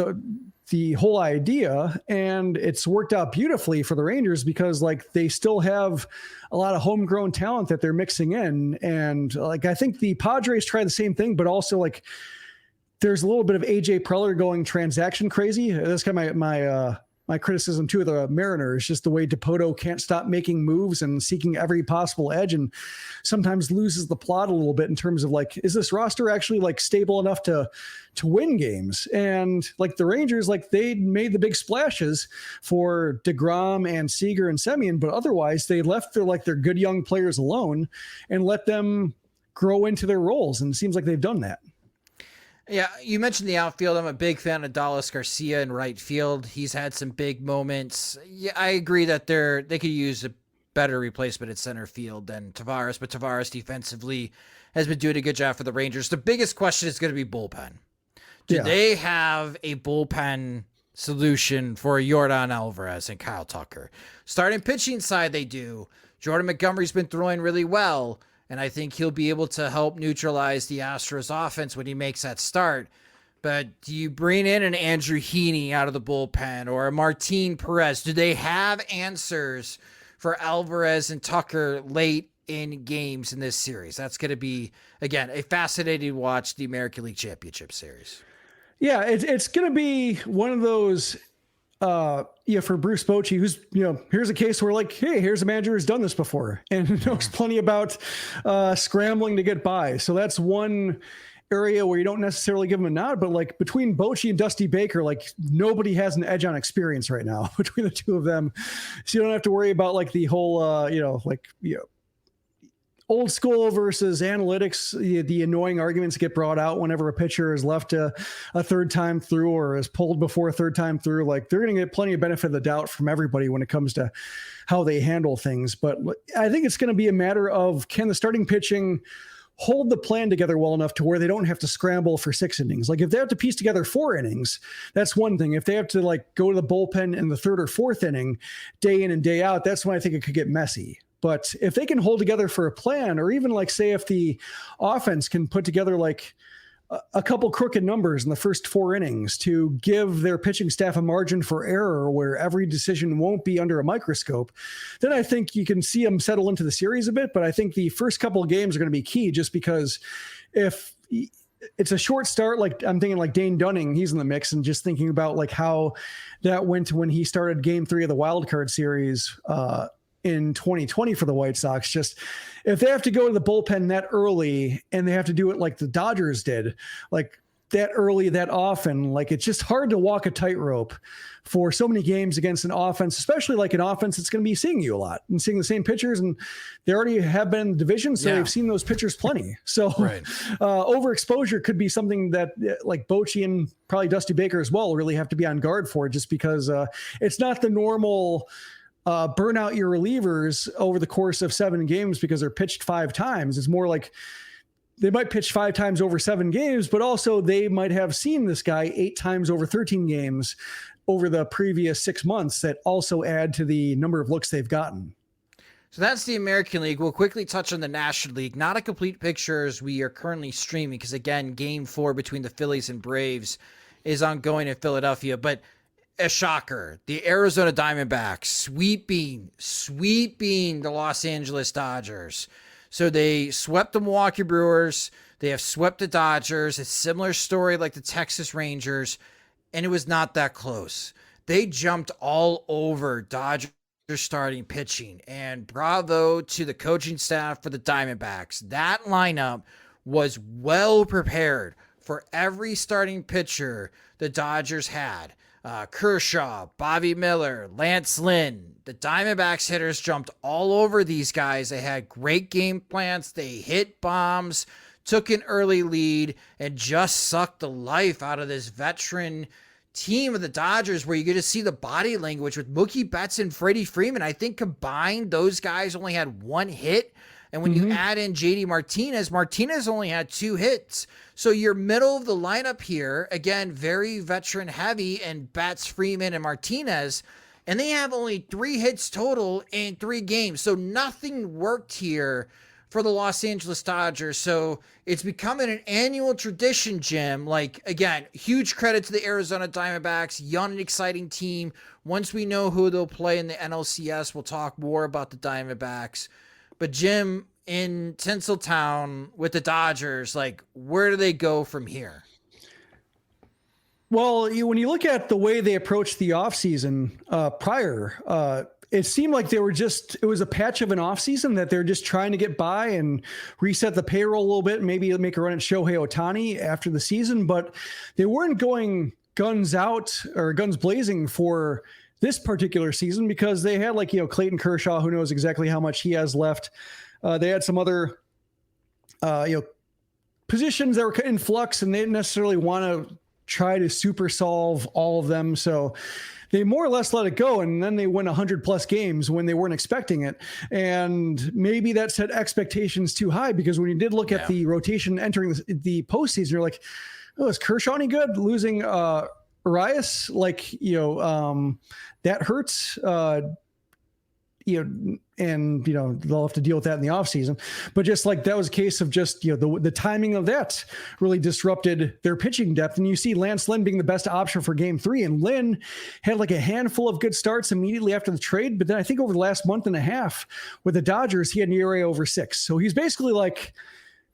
the whole idea, and it's worked out beautifully for the Rangers because like they still have a lot of homegrown talent that they're mixing in. And like, I think the Padres try the same thing, but also like there's a little bit of AJ Preller going transaction crazy. That's kind of my criticism too of the Mariners, just the way DePoto can't stop making moves and seeking every possible edge, and sometimes loses the plot a little bit in terms of like, is this roster actually like stable enough to win games? And like the Rangers, like they made the big splashes for DeGrom and Seager and Semien, but otherwise they left their good young players alone and let them grow into their roles. And it seems like they've done that. Yeah, you mentioned the outfield. I'm a big fan of Dallas Garcia in right field. He's had some big moments. Yeah, I agree that they could use a better replacement at center field than Tavares, but Tavares defensively has been doing a good job for the Rangers. The biggest question is going to be bullpen. Do they have a bullpen solution for Yordan Alvarez and Kyle Tucker? Starting pitching side, they do. Jordan Montgomery's been throwing really well, and I think he'll be able to help neutralize the Astros offense when he makes that start. But do you bring in an Andrew Heaney out of the bullpen or a Martin Perez? Do they have answers for Alvarez and Tucker late in games in this series? That's going to be, again, a fascinating watch, the American League Championship Series. Yeah, it's going to be one of those, for Bruce Bochy, who's, here's a case where like, hey, here's a manager who's done this before and knows plenty about scrambling to get by. So that's one area where you don't necessarily give them a nod, but like between Bochy and Dusty Baker, like nobody has an edge on experience right now between the two of them. So you don't have to worry about like the whole, old school versus analytics, the annoying arguments get brought out whenever a pitcher is left a third time through or is pulled before a third time through. Like they're going to get plenty of benefit of the doubt from everybody when it comes to how they handle things. But I think it's going to be a matter of, can the starting pitching hold the plan together well enough to where they don't have to scramble for 6 innings. Like if they have to piece together 4 innings, that's one thing. If they have to like go to the bullpen in the 3rd or 4th inning, day in and day out, that's when I think it could get messy. But if they can hold together for a plan, or even like say if the offense can put together like a couple crooked numbers in the first 4 innings to give their pitching staff a margin for error where every decision won't be under a microscope, then I think you can see them settle into the series a bit. But I think the first couple of games are going to be key, just because if it's a short start, like I'm thinking like Dane Dunning, he's in the mix, and just thinking about like how that went when he started game 3 of the wild card series in 2020 for the White Sox. Just if they have to go to the bullpen that early and they have to do it like the Dodgers did, like that early, that often, like it's just hard to walk a tightrope for so many games against an offense, especially like an offense that's going to be seeing you a lot and seeing the same pitchers, and they already have been in the division, so they've seen those pitchers plenty. So overexposure could be something that like Bochy and probably Dusty Baker as well really have to be on guard for, just because it's not the normal burn out your relievers over the course of 7 games because they're pitched 5 times. It's more like they might pitch 5 times over 7 games, but also they might have seen this guy 8 times over 13 games over the previous 6 months that also add to the number of looks they've gotten. So that's the American League. We'll quickly touch on the National League. Not a complete picture as we are currently streaming, because again, game 4 between the Phillies and Braves is ongoing in Philadelphia, but a shocker. The Arizona Diamondbacks sweeping the Los Angeles Dodgers. So they swept the Milwaukee Brewers. They have swept the Dodgers. It's a similar story like the Texas Rangers, and it was not that close. They jumped all over Dodgers starting pitching, and bravo to the coaching staff for the Diamondbacks. That lineup was well prepared for every starting pitcher the Dodgers had. Kershaw, Bobby Miller, Lance Lynn. The Diamondbacks hitters jumped all over these guys. They had great game plans. They hit bombs, took an early lead, and just sucked the life out of this veteran team of the Dodgers, where you get to see the body language with Mookie Betts and Freddie Freeman. I think combined, those guys only had 1 hit. And when you add in JD Martinez only had 2 hits. So you're middle of the lineup here, again, very veteran heavy, and Betts, Freeman, and Martinez, and they have only 3 hits total in 3 games. So nothing worked here for the Los Angeles Dodgers. So it's becoming an annual tradition, Jim. Like, again, huge credit to the Arizona Diamondbacks, young and exciting team. Once we know who they'll play in the NLCS, we'll talk more about the Diamondbacks. But Jim, in Tinseltown with the Dodgers, like, where do they go from here? Well, when you look at the way they approached the offseason prior, it seemed like it was a patch of an offseason that they're just trying to get by and reset the payroll a little bit, maybe make a run at Shohei Ohtani after the season, but they weren't going guns out or guns blazing for this particular season, because they had Clayton Kershaw, who knows exactly how much he has left. They had some other, positions that were in flux, and they didn't necessarily want to try to super solve all of them. So they more or less let it go. And then they win 100+ games when they weren't expecting it. And maybe that set expectations too high, because when you did look at the rotation entering the postseason, you're like, oh, is Kershaw any good? Losing, Arias, that hurts, and they'll have to deal with that in the offseason. But just like that was a case of just, the timing of that really disrupted their pitching depth. And you see Lance Lynn being the best option for game 3. And Lynn had like a handful of good starts immediately after the trade. But then I think over the last month and a half with the Dodgers, he had an ERA over 6. So he's basically like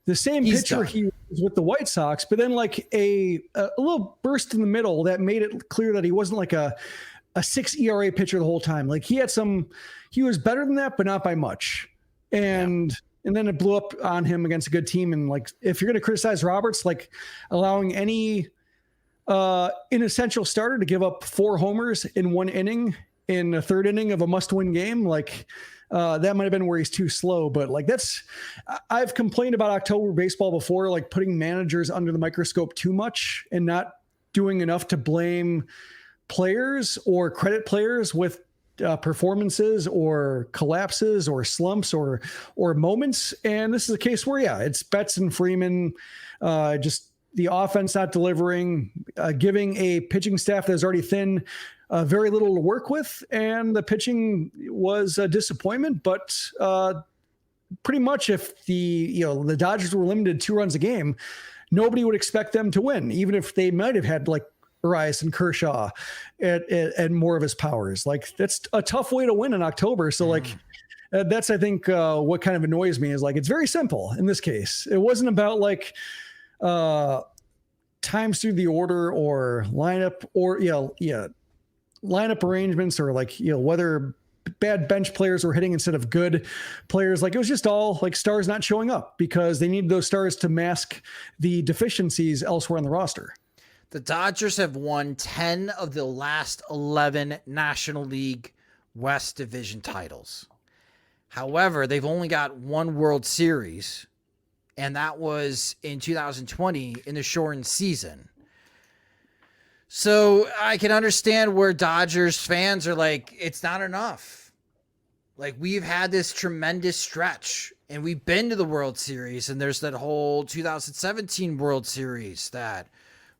the same pitcher he was with the White Sox, but then like a little burst in the middle that made it clear that he wasn't like a 6 ERA pitcher the whole time. Like he was better than that, but not by much. And then it blew up on him against a good team. And like, if you're going to criticize Roberts, like allowing any inessential starter to give up 4 homers in 1 inning in the 3rd inning of a must-win game, like that might have been where he's too slow. But like I've complained about October baseball before, like putting managers under the microscope too much and not doing enough to blame players or credit players with performances or collapses or slumps or moments. And this is a case where, it's Betts and Freeman, just the offense not delivering, giving a pitching staff that is already thin very little to work with. And the pitching was a disappointment, but pretty much if the Dodgers were limited 2 runs a game, nobody would expect them to win, even if they might have had like Arias and Kershaw at more of his powers. Like, that's a tough way to win in October. So that's, I think, what kind of annoys me is, like, it's very simple in this case. It wasn't about like times through the order or lineup or, lineup arrangements or like, whether bad bench players were hitting instead of good players. Like, it was just all like stars not showing up because they need those stars to mask the deficiencies elsewhere on the roster. The Dodgers have won 10 of the last 11 National League West Division titles. However, they've only got 1 World Series, and that was in 2020 in the shortened season. So I can understand where Dodgers fans are like, it's not enough. Like, we've had this tremendous stretch, and we've been to the World Series, and there's that whole 2017 World Series that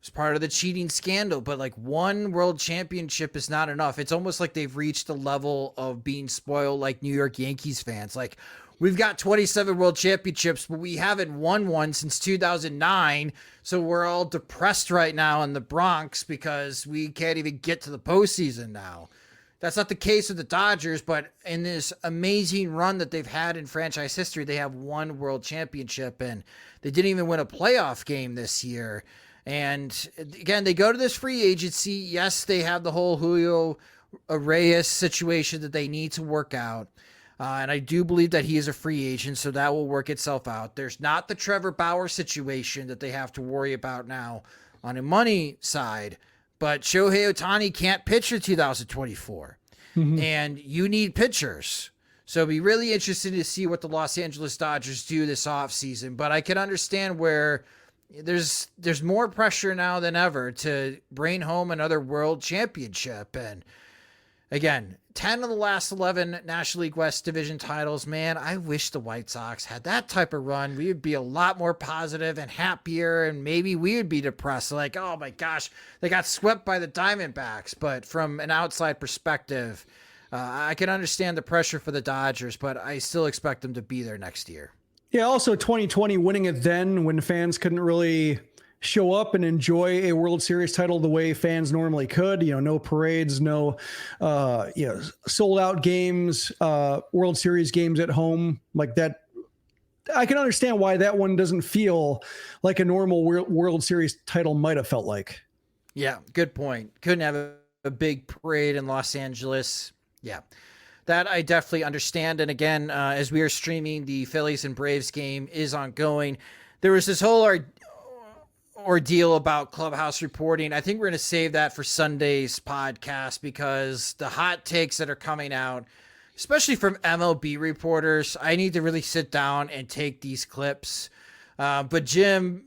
was part of the cheating scandal, but like 1 world championship is not enough. It's almost like they've reached a level of being spoiled like New York Yankees fans. Like, we've got 27 world championships, but we haven't won one since 2009. So we're all depressed right now in the Bronx because we can't even get to the postseason now. That's not the case with the Dodgers, but in this amazing run that they've had in franchise history, they have 1 world championship, and they didn't even win a playoff game this year. And again, they go to this free agency. Yes, they have the whole Julio Reyes situation that they need to work out. And I do believe that he is a free agent, so that will work itself out. There's not the Trevor Bauer situation that they have to worry about now on a money side, but Shohei Ohtani can't pitch for 2024, and you need pitchers. So it'll be really interesting to see what the Los Angeles Dodgers do this offseason, but I can understand where there's more pressure now than ever to bring home another world championship. And again, 10 of the last 11 National League West Division titles. Man, I wish the White Sox had that type of run. We would be a lot more positive and happier, and maybe we would be depressed. Like, oh my gosh, they got swept by the Diamondbacks. But from an outside perspective, I can understand the pressure for the Dodgers, but I still expect them to be there next year. Yeah, also 2020 winning it then when fans couldn't really show up and enjoy a World Series title the way fans normally could. No parades, no sold out games, World Series games at home like that. I can understand why that one doesn't feel like a normal World Series title might have felt like. Yeah, good point. Couldn't have a big parade in Los Angeles. Yeah. That I definitely understand. And again, as we are streaming, the Phillies and Braves game is ongoing. There was this whole ordeal about clubhouse reporting. I think we're going to save that for Sunday's podcast because the hot takes that are coming out, especially from MLB reporters, I need to really sit down and take these clips. But Jim,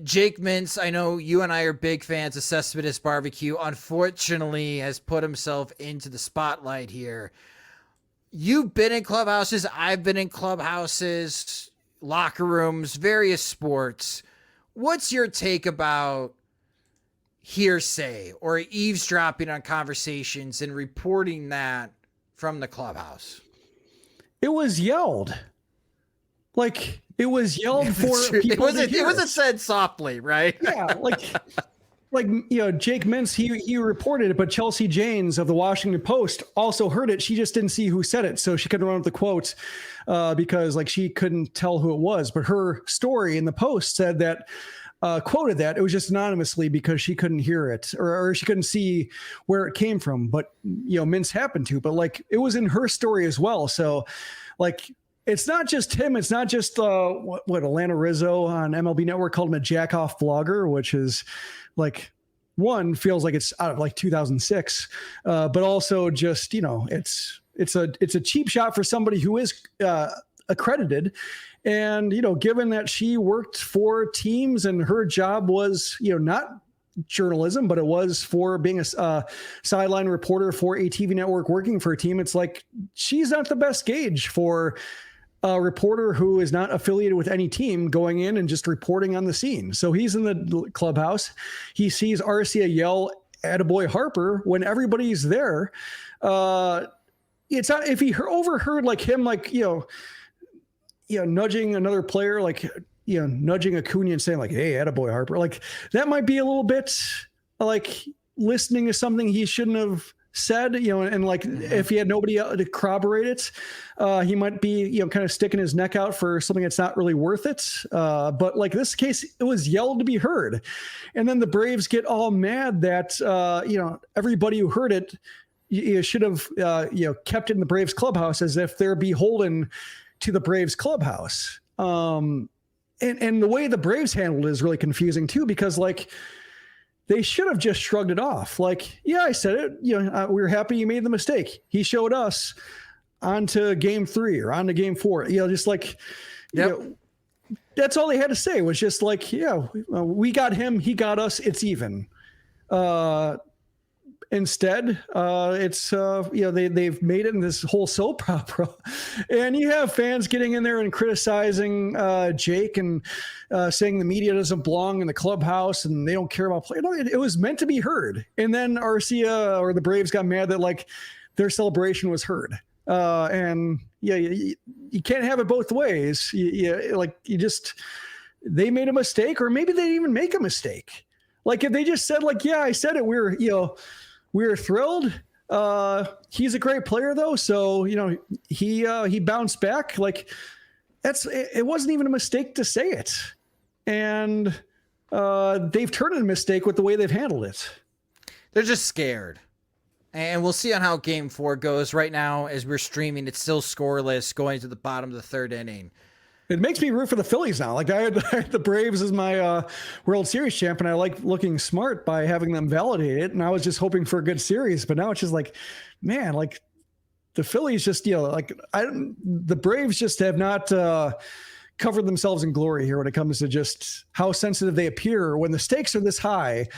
Jake Mintz, I know you and I are big fans of Cespedes Barbecue, unfortunately has put himself into the spotlight here. You've been in clubhouses. I've been in clubhouses, locker rooms, various sports. What's your take about hearsay or eavesdropping on conversations and reporting that from the clubhouse? It was yelled. Like, it was yelled for people to hear. It wasn't said softly, right? Yeah, Jake Mintz, he reported it, but Chelsea Janes of the Washington Post also heard it. She just didn't see who said it, so she couldn't run with the quote because she couldn't tell who it was. But her story in the Post said that, quoted that it was just anonymously because she couldn't hear it or she couldn't see where it came from. But Mintz happened to. But it was in her story as well. So it's not just him. It's not just what Atlanta Rizzo on MLB Network called him a jack off blogger, which is one feels like it's out of 2006, but also just it's a cheap shot for somebody who is accredited, and given that she worked for teams and her job was not journalism, but it was for being a sideline reporter for a TV network working for a team. It's like, she's not the best gauge for a reporter who is not affiliated with any team going in and just reporting on the scene. So he's in the clubhouse. He sees Arcia yell "Attaboy Harper" when everybody's there. It's not, if he overheard like him, like, nudging another player, like, nudging Acuna and saying like, "Hey, attaboy Harper," like that might be a little bit like listening to something he shouldn't have said, and like if he had nobody to corroborate it, he might be, kind of sticking his neck out for something that's not really worth it. But like this case, it was yelled to be heard. And then the Braves get all mad that, everybody who heard it, you should have, kept it in the Braves clubhouse as if they're beholden to the Braves clubhouse. And the way the Braves handled it is really confusing too, because like they should have just shrugged it off. Like, yeah, I said it, we're happy you made the mistake. He showed us on to game 3 or on to game 4, just like, that's all they had to say was just like, we got him, he got us, it's even. Instead, it's they've made it in this whole soap opera, and you have fans getting in there and criticizing Jake and saying the media doesn't belong in the clubhouse and they don't care about play. No, it was meant to be heard. And then Arcia or the Braves got mad that like their celebration was heard. And you can't have it both ways. They made a mistake, or maybe they didn't even make a mistake. Like if they just said like, yeah, I said it, we're thrilled. He's a great player though. So, he bounced back. Like it wasn't even a mistake to say it. And they've turned it a mistake with the way they've handled it. They're just scared. And we'll see on how game 4 goes. Right now, as we're streaming, it's still scoreless going to the bottom of the 3rd inning. It makes me root for the Phillies now. Like I had the Braves as my World Series champ, and I like looking smart by having them validate it. And I was just hoping for a good series, but now it's just like, man, like the Phillies just, the Braves just have not covered themselves in glory here when it comes to just how sensitive they appear when the stakes are this high,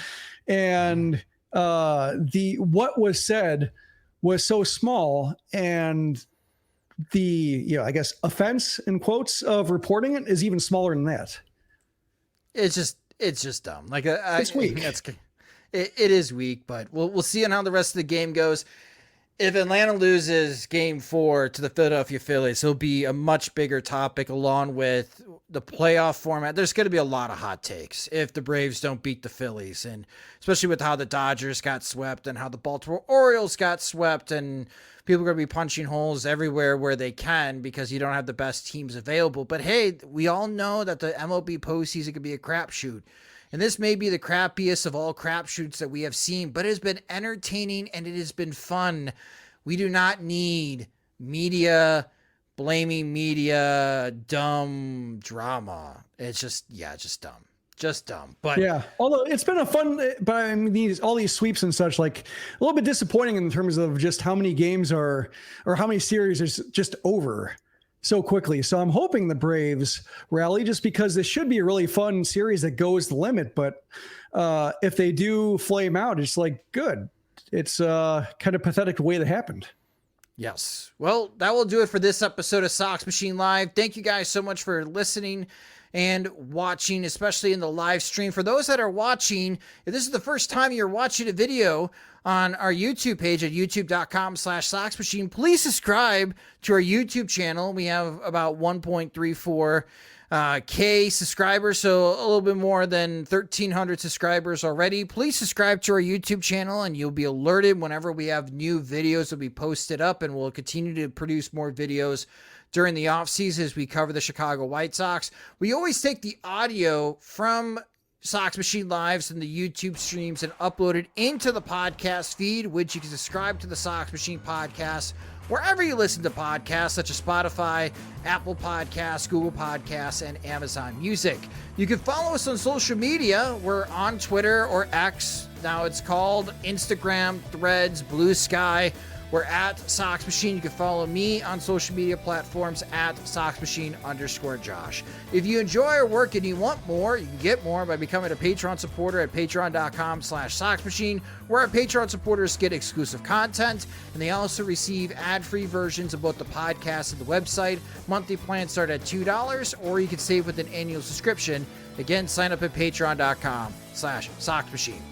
and what was said was so small, and the I guess offense in quotes of reporting it is even smaller than that. It's just dumb. Like it's weak. It is weak, but we'll see on how the rest of the game goes. If Atlanta loses game 4 to the Philadelphia Phillies, it'll be a much bigger topic along with the playoff format. There's going to be a lot of hot takes if the Braves don't beat the Phillies, and especially with how the Dodgers got swept and how the Baltimore Orioles got swept, and people are going to be punching holes everywhere where they can because you don't have the best teams available. But hey, we all know that the MLB postseason could be a crapshoot. And this may be the crappiest of all crapshoots that we have seen, but it has been entertaining and it has been fun. We do not need media blaming media, dumb drama. It's just dumb. Just dumb. But yeah, although it's been a fun, but I mean, all these sweeps and such, like a little bit disappointing in terms of just how many games or how many series is just over so quickly. So I'm hoping the Braves rally, just because this should be a really fun series that goes the limit. But if they do flame out, it's like, good. It's kind of pathetic the way that happened. Yes. Well, that will do it for this episode of Sox Machine Live. Thank you guys so much for listening and watching, especially in the live stream. For those that are watching, if this is the first time you're watching a video on our YouTube page at youtube.com/SoxMachine, please subscribe to our YouTube channel. We have about 1.34 K subscribers, so a little bit more than 1,300 subscribers already. Please subscribe to our YouTube channel and you'll be alerted whenever we have new videos that will be posted up, and we'll continue to produce more videos during the offseason as we cover the Chicago White Sox. We always take the audio from Sox Machine Lives and the YouTube streams and upload it into the podcast feed, which you can subscribe to the Sox Machine podcast wherever you listen to podcasts, such as Spotify, Apple Podcasts, Google Podcasts, and Amazon Music. You can follow us on social media. We're on Twitter, or X. Now it's called Instagram, Threads, Blue Sky. We're at Sox Machine. You can follow me on social media platforms at SoxMachine_Josh. If you enjoy our work and you want more, you can get more by becoming a Patreon supporter at patreon.com/SoxMachine, where our Patreon supporters get exclusive content, and they also receive ad-free versions of both the podcast and the website. Monthly plans start at $2, or you can save with an annual subscription. Again, sign up at patreon.com/SoxMachine.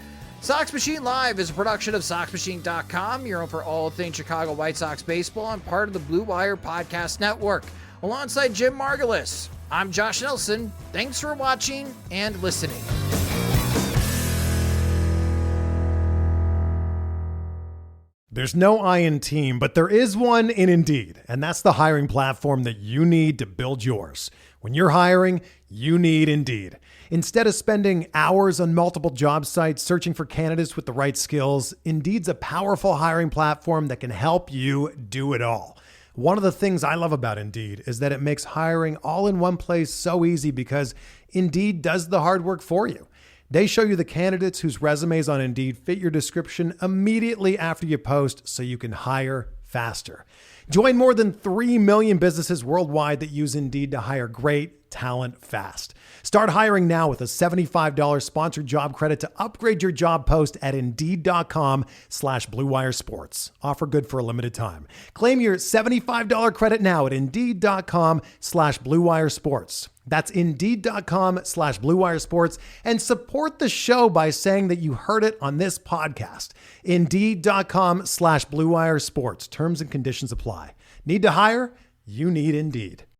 Sox Machine Live is a production of SoxMachine.com, your home for all things Chicago White Sox baseball and part of the Blue Wire Podcast Network. Alongside Jim Margulis, I'm Josh Nelson. Thanks for watching and listening. There's no I in team, but there is one in Indeed, and that's the hiring platform that you need to build yours. When you're hiring, you need Indeed. Instead of spending hours on multiple job sites searching for candidates with the right skills, Indeed's a powerful hiring platform that can help you do it all. One of the things I love about Indeed is that it makes hiring all in one place so easy because Indeed does the hard work for you. They show you the candidates whose resumes on Indeed fit your description immediately after you post so you can hire faster. Join more than 3 million businesses worldwide that use Indeed to hire great talent fast. Start hiring now with a $75 sponsored job credit to upgrade your job post at Indeed.com/Blue Wire Sports. Offer good for a limited time. Claim your $75 credit now at Indeed.com/Blue Wire Sports. That's Indeed.com/Blue Wire Sports, and support the show by saying that you heard it on this podcast. Indeed.com/Blue Wire Sports. Terms and conditions apply. Need to hire? You need Indeed.